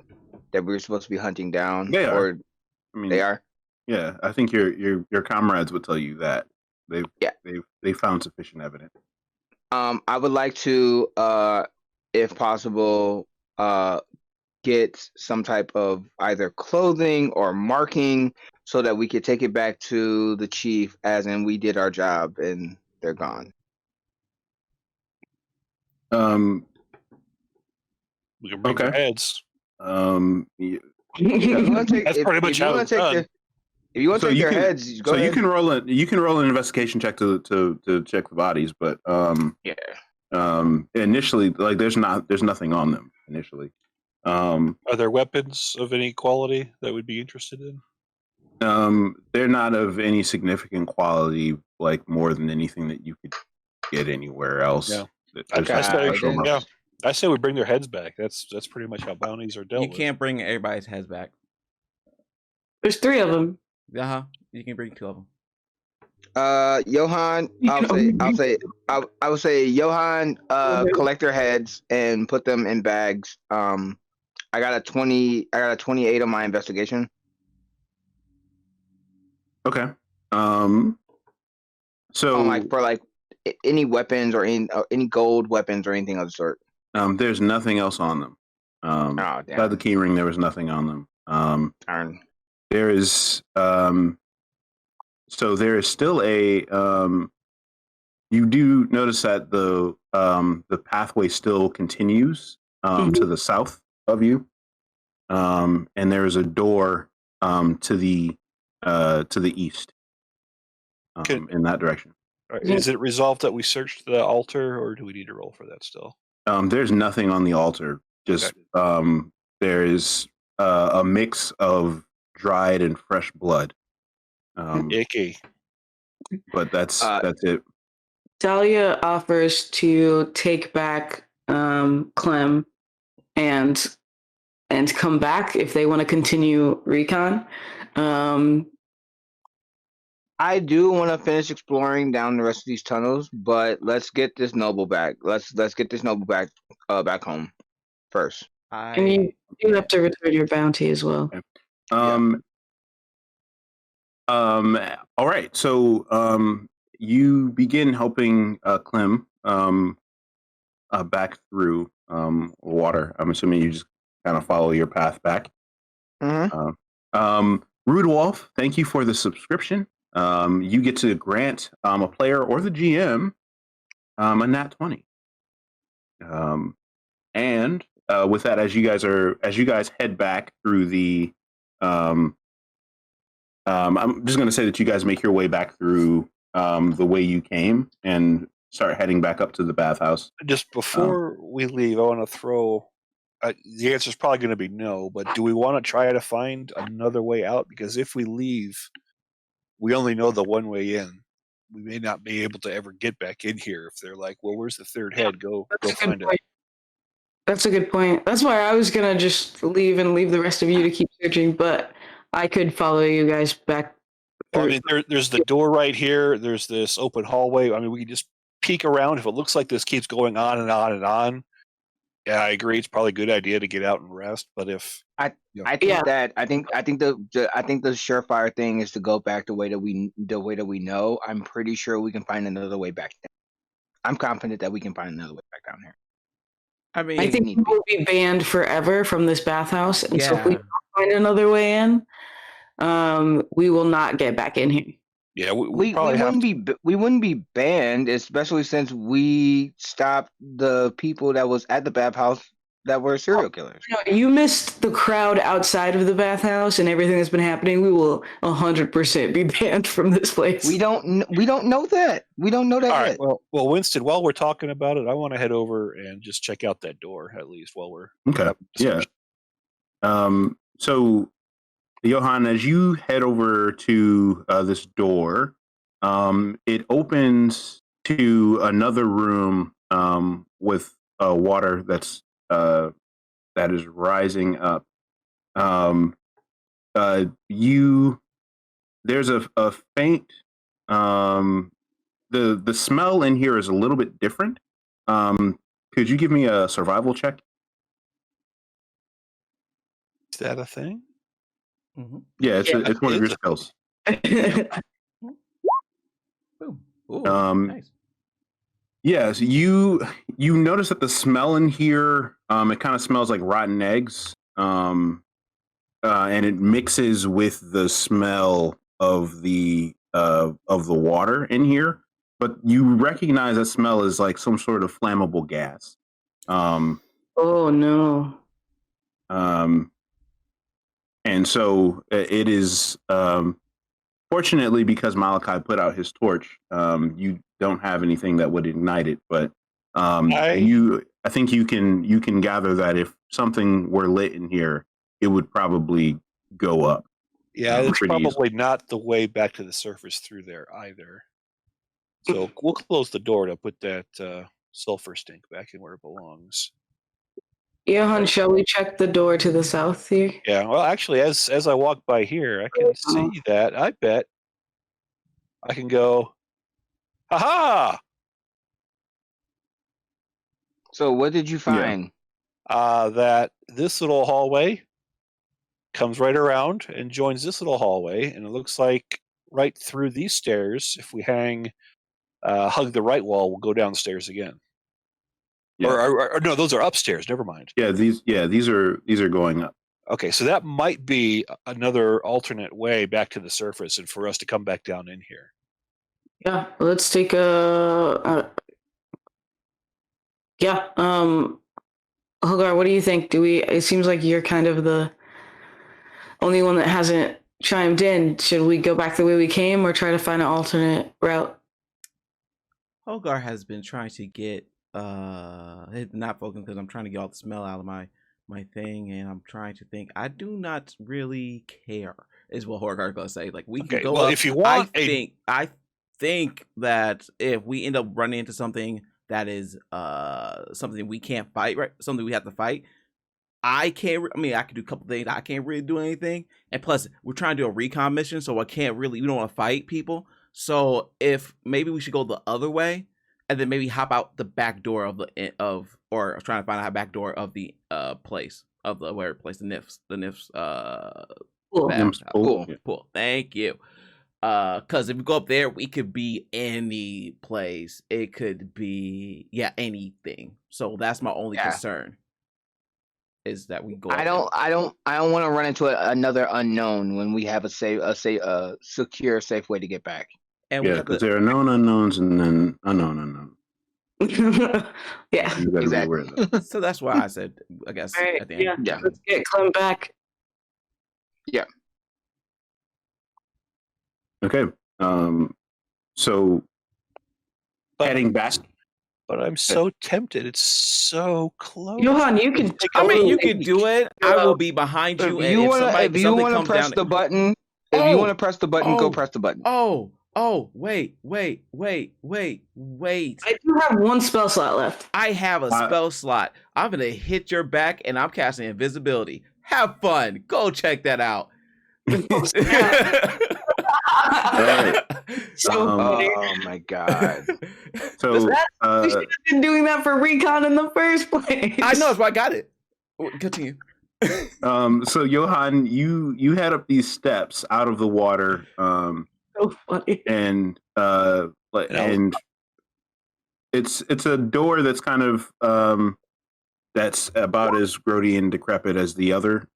that we were supposed to be hunting down. They are. Or they are. Yeah, I think your comrades would tell you that they found sufficient evidence. I would like to, if possible, get some type of either clothing or marking so that we could take it back to the chief, as in we did our job and they're gone. We can bring their heads. Yeah. That's pretty much how it's done. If you want to take their heads, go ahead. You can roll an investigation check to check the bodies, but initially, there's nothing on them initially. Are there weapons of any quality that we'd be interested in? They're not of any significant quality, more than anything that you could get anywhere else. Yeah. I say we bring their heads back. That's pretty much how bounties are dealt You with. can't bring everybody's heads back. There's 3 of them. You can bring 2 of them. Johan, I would say Johan, collect their heads and put them in bags. I got a 28 on my investigation. Okay. So For any weapons or any gold weapons or anything of the sort. there's nothing else on them. Damn. By the key ring, there was nothing on them. Darn. There is so there is still a you do notice that the pathway still continues to the south of you, and there is a door to the east in that direction. All right. Is it resolved that we searched the altar, or do we need to roll for that still? There's nothing on the altar. Just there is a mix of dried and fresh blood. Icky. But that's it. Dahlia offers to take back Clem and come back if they want to continue recon. I do want to finish exploring down the rest of these tunnels, but let's get this noble back. Let's get this noble back back home first. And you have to return your bounty as well. Okay. All right. So you begin helping Clem back through water. I'm assuming you just kind of follow your path back. Mm-hmm. Rude Wolf, thank you for the subscription. You get to grant a player or the GM a nat 20. And with that, as you guys head back through the I'm just going to say that you guys make your way back through the way you came and start heading back up to the bathhouse. Just before we leave, I want to throw. The answer is probably going to be no, but do we want to try to find another way out? Because if we leave, we only know the one way in. We may not be able to ever get back in here if they're like, well, where's the third head? Go find it. That's a good point. That's why I was going to just leave and leave the rest of you to keep searching, but I could follow you guys back. Well, I mean, there's the door right here. There's this open hallway. I mean, we can just peek around. If it looks like this keeps going on and on and on, yeah, I agree. It's probably a good idea to get out and rest. But if I think the surefire thing is to go back the way that we know. I'm pretty sure we can find another way back down. I'm confident that we can find another way back down here. I mean, I think we will be banned forever from this bathhouse, and so if we Yeah. don't find another way in, we will not get back in here. yeah, We probably have wouldn't be banned, especially since we stopped the people that was at the bathhouse that were serial killers. You missed the crowd outside of the bathhouse and everything that's been happening. We will 100% be banned from this place. We don't know that. We don't know that All yet. right. Well, Winston, while we're talking about it, I want to head over and just check out that door at least while we're Okay. Yeah. So, Johan, as you head over to this door, it opens to another room with water that is rising up. There's a faint. The smell in here is a little bit different. Could you give me a survival check? Is that a thing? Mm-hmm. Yeah, it's one of your spells. Boom. Ooh, nice. Yeah, so you notice that the smell in here, it kind of smells like rotten eggs, and it mixes with the smell of the water in here. But you recognize that smell as like some sort of flammable gas. Oh no. And so it is. Fortunately, because Malachi put out his torch, you don't have anything that would ignite it. But I think you can gather that if something were lit in here, it would probably go up. Yeah, it's probably easily. not the way back to the surface through there either. So we'll close the door to put that sulfur stink back in where it belongs. Johan, shall we check the door to the south here? Yeah. Well, actually, as I walk by here, I can see that. I bet I can go. Ha So what did you find? ha! That this little hallway comes right around and joins this little hallway, and it looks like right through these stairs, if we hug the right wall, we'll go downstairs again. Yeah. Or no, those are upstairs. Never mind. Yeah, these are going up. Okay, so that might be another alternate way back to the surface, and for us to come back down in here. Yeah, let's take a. Yeah. Hogar, what do you think? It seems like you're kind of the only one that hasn't chimed in. Should we go back the way we came or try to find an alternate route? Hogar has been trying to get not focusing because I'm trying to get all the smell out of my thing, and I'm trying to think. I do not really care, is what Hogar's gonna say. Like, we can go up. If you want, I think that if we end up running into something that is something we can't fight, right? Something we have to fight. I can do a couple things. I can't really do anything, and plus, we're trying to do a recon mission, so I can't really. We don't want to fight people. So if maybe we should go the other way, and then maybe hop out the back door or trying to find out the back door of the place of the Nif's pool. Thank you. Because if we go up there, we could be any place. It could be anything. So that's my only concern. Is that we go? I don't want to run into another unknown when we have a secure, safe way to get back. And because there are known unknowns and then unknown unknowns. Yeah, exactly. So that's why I said, I guess. Right, at the end. yeah, let's get Clem back. Yeah. Okay. So heading back. But I'm so tempted. It's so close. Johan, you can. You can do it. I will be behind you. If you want to press the button, go press the button. Wait. I do have one spell slot left. I have a spell slot. I'm going to hit your back, and I'm casting invisibility. Have fun. Go check that out. Oh my god! So we should have been doing that for recon in the first place. I know, that's why I got it. Continue. So Johan, you head up these steps out of the water. So funny. And it's a door that's kind of that's about as grody and decrepit as the other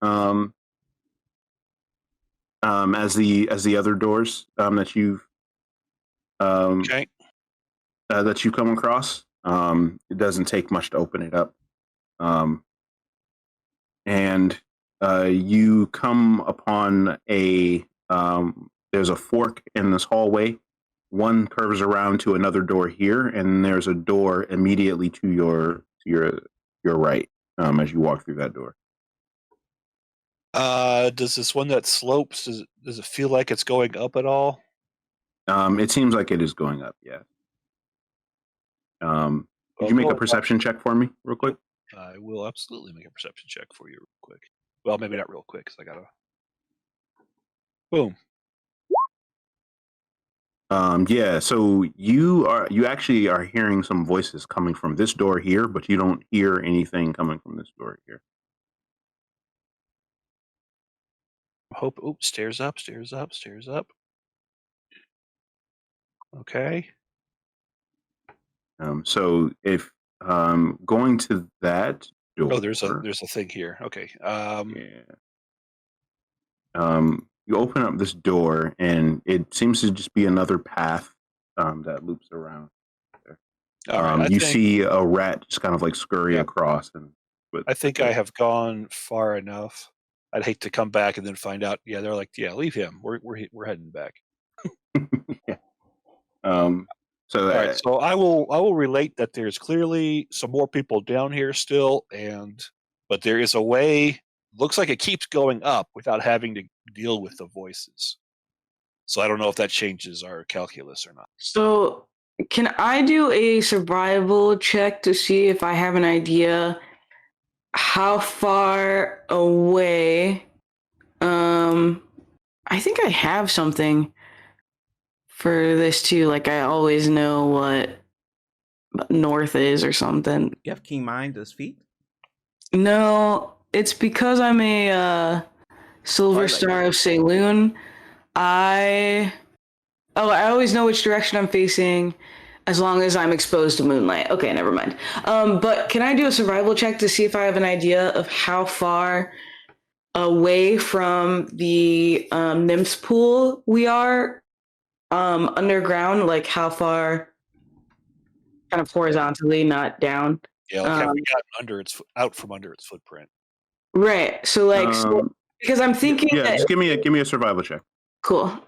as the other doors that you've that you come across. It doesn't take much to open it up, and you come upon there's a fork in this hallway. One curves around to another door here, and there's a door immediately to your right as you walk through that door. Does this one that slopes, does it feel like it's going up at all? It seems like it is going up, yeah. Could you make a perception check for me real quick? I will absolutely make a perception check for you real quick. Well, maybe not real quick, because I gotta... Boom. Yeah, so you actually are hearing some voices coming from this door here, but you don't hear anything coming from this door here. Stairs up. Okay. So if going to that door. Oh, there's a thing here. Okay. You open up this door, and it seems to just be another path that loops around there. You see a rat just kind of like scurry across. I think I have gone far enough. I'd hate to come back and then find out. Yeah, they're like, yeah, leave him. We're heading back. Yeah. So all right. So I will relate that there's clearly some more people down here still, but there is a way. Looks like it keeps going up without having to deal with the voices. So I don't know if that changes our calculus or not. So can I do a survival check to see if I have an idea how far away? I think I have something for this too. Like I always know what north is or something. You have King Mind's feet? No, it's because I'm a Silver Twilight. Star of Saloon. I always know which direction I'm facing as long as I'm exposed to moonlight. Okay, never mind. But can I do a survival check to see if I have an idea of how far away from the nymphs pool we are underground? Like how far kind of horizontally, not down? Yeah, like have we gotten out from under its footprint? Right. So like because I'm thinking Yeah, that, just give me a survival check. cool.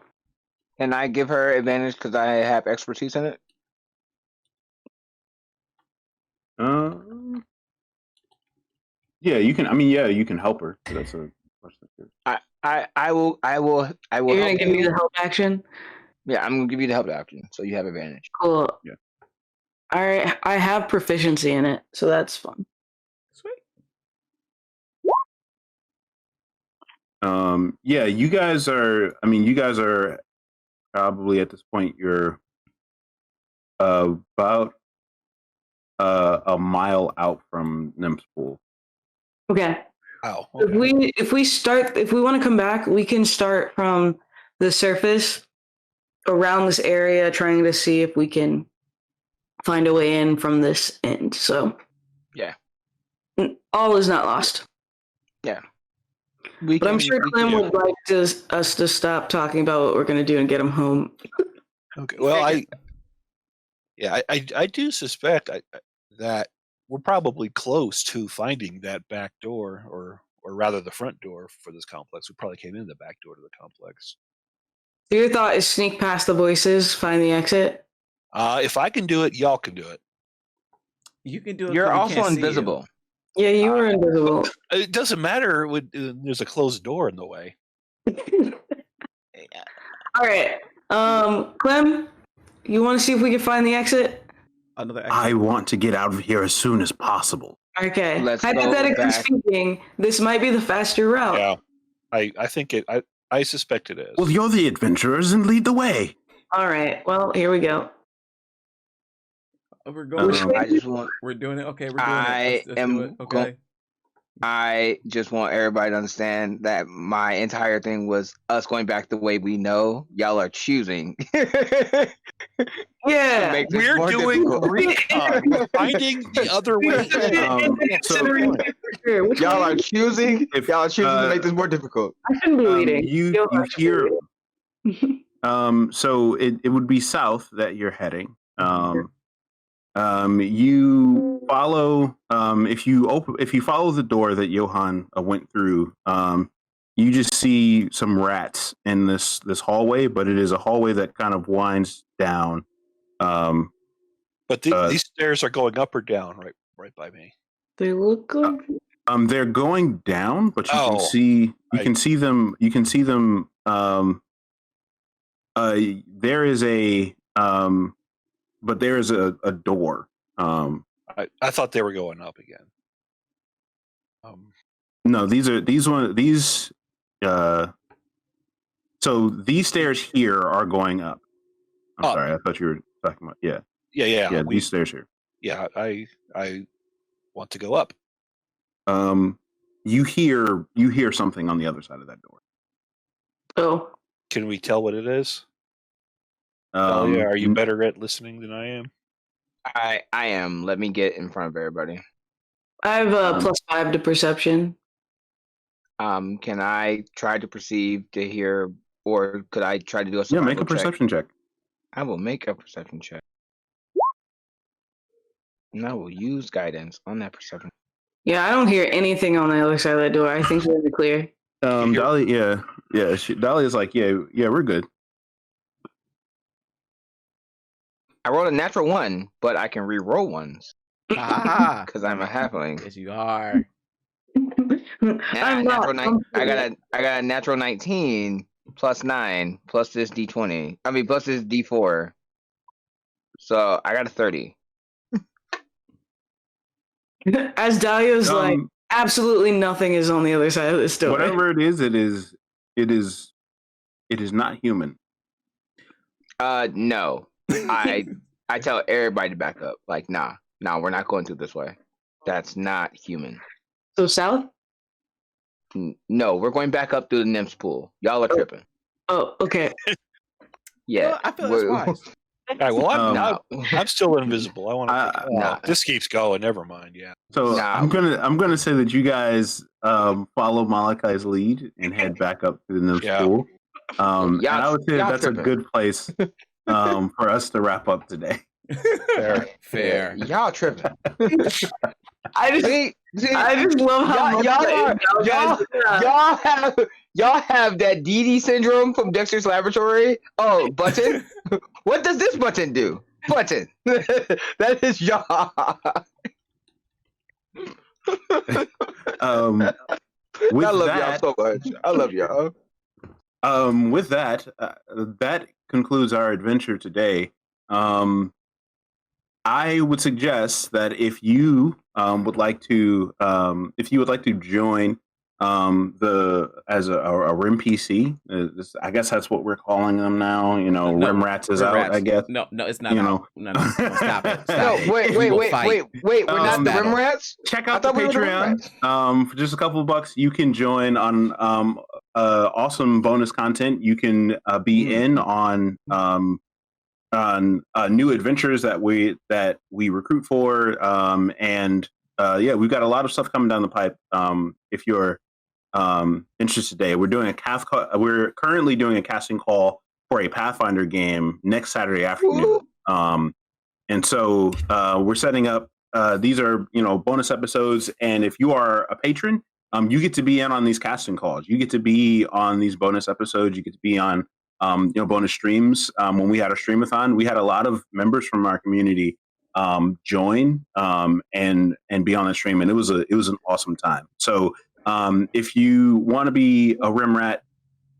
Can I give her advantage because I have expertise in it? Yeah, you can. I mean, yeah, you can help her. That's a question. I will You're help gonna give me you. the help action? Yeah, I'm gonna give you the help action, so you have advantage. Cool. Yeah. All right, I have proficiency in it, so that's fun. Sweet. Yeah, you guys are. I mean, you guys are probably at this point. You're about a mile out from Nymph's Pool. Okay. Oh, okay. If we want to come back, we can start from the surface around this area, trying to see if we can find a way in from this end. So Yeah. All is not lost. Yeah. But I'm sure Clem would like us to stop talking about what we're going to do and get him home. Okay. Well, I do suspect that we're probably close to finding that back door, or rather the front door for this complex. We probably came in the back door to the complex. So your thought is sneak past the voices, find the exit? If I can do it, y'all can do it. You can do it. You're 'cause we also can't see you. invisible. Yeah, you were invisible. It doesn't matter when there's a closed door in the way. All right. Clem, you want to see if we can find the exit? Another exit. I want to get out of here as soon as possible. Okay. Let's go Hypothetically back. speaking, this might be the faster route. Yeah, I think it. I suspect it is. Well, you're the adventurers and lead the way. All right. Well, here we go. We're going. I just want. We're doing it. Okay, we're doing it. Let's do it. Okay. I just want everybody to understand that my entire thing was us going back the way we know. Y'all are choosing. Yeah. We're doing recon. We're finding the other way. Y'all are choosing. Y'all are choosing to make this more difficult. I shouldn't be leading. You hear. So it would be south that you're heading. You follow. If you follow the door that Johan went through, you just see some rats in this hallway. But it is a hallway that kind of winds down. But these stairs are going up or down, right by me. They look good. They're going down, but you can see them. You can see them. There is a but there is a door. I thought they were going up again. No, these. So these stairs here are going up. I'm sorry, I thought you were talking about Yeah. These stairs here. Yeah, I want to go up. You hear something on the other side of that door. Oh. Can we tell what it is? Are you better at listening than I am? I am. Let me get in front of everybody. I have a +5 to perception. Can I try to perceive to hear, or could I try to do a survival make a perception check. I will make a perception check. And I will use guidance on that perception. Yeah, I don't hear anything on the other side of that door. I think we're in the clear. Dolly, Dolly is like, yeah, we're good. I rolled a natural 1, but I can re-roll ones because I'm a halfling. Yes, you are. I'm not. I got a natural 19 +9 plus this D20. I mean, plus this D4. So I got a 30. As Dahlia's like Absolutely nothing is on the other side of this door. Whatever it is not human. No. I tell everybody to back up. Like, nah, we're not going through this way. That's not human. So south? No, we're going back up through the nymph's pool. Y'all are tripping. Oh, okay. Yeah. Well, I feel that's wise. All right, well, No. I'm still invisible. I want to. nah. This keeps going. Never mind. Yeah. So Nah. I'm gonna say that you guys follow Malachi's lead and head back up to the nymph's pool. And I would say that's a good place for us to wrap up today. Fair. Y'all tripping. I just love how y'all have that DD syndrome from Dexter's Laboratory. Oh, button. What does this button do? Button. That is y'all. With I love that, y'all so much. I love y'all. With that, that concludes our adventure today. I would suggest that if you would like to join as a RIM PC, I guess that's what we're calling them now. You know, No, RIM Rats is Rim out. Rats. I guess. No, it's not. You out. know. No, stop it. Stop No, it. wait. We will fight. We're not the battle. Rim Rats? Check I out the thought we were the Rim Patreon. For just a couple of bucks, you can join on awesome bonus content. You can be in on new adventures that we recruit for, and we've got a lot of stuff coming down the pipe. If you're interested today, we're currently doing a casting call for a Pathfinder game next Saturday afternoon. And so we're setting up. These are bonus episodes, and if you are a patron, you get to be in on these casting calls. You get to be on these bonus episodes. You get to be on bonus streams. When we had a streamathon, we had a lot of members from our community join and be on the stream, and it was an awesome time. So if you want to be a Rim Rat,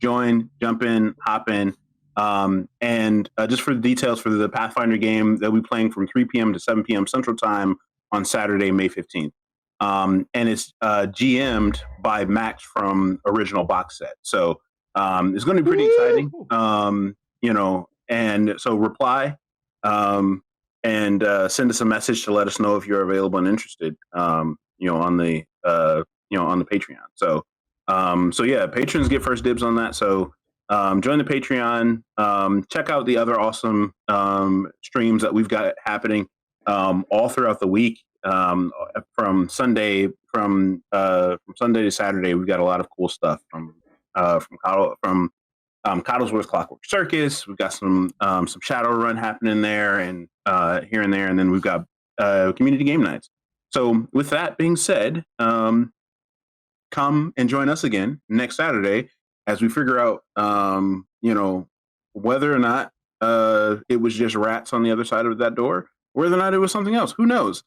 join, jump in, hop in. And just for the details for the Pathfinder game, they'll be playing from 3 p.m. to 7 p.m. Central Time on Saturday, May 15th. And it's GM'd by Max from Original Box Set. So it's going to be pretty exciting. And so reply and send us a message to let us know if you're available and interested. On the Patreon. So patrons get first dibs on that. So join the Patreon. Check out the other awesome streams that we've got happening all throughout the week. From Sunday to Saturday, we've got a lot of cool stuff from Coddlesworth Clockwork Circus. We've got some Shadowrun happening there and here and there, and then we've got community game nights. So with that being said, come and join us again next Saturday as we figure out whether or not it was just rats on the other side of that door, whether or not it was something else. Who knows?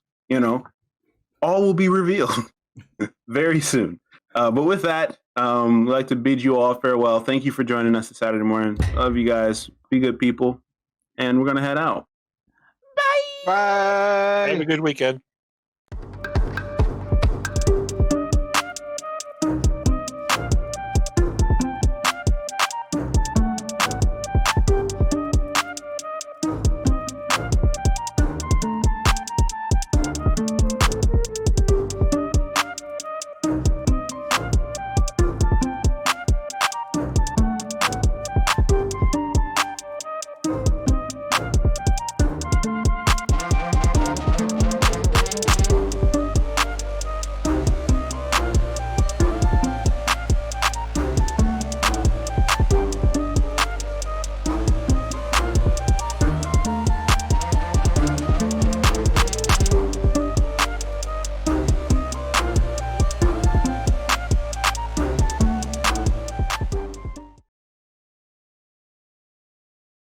All will be revealed very soon. But with that, I'd like to bid you all farewell. Thank you for joining us this Saturday morning. Love you guys. Be good people. And we're going to head out. Bye. Bye. Have a good weekend.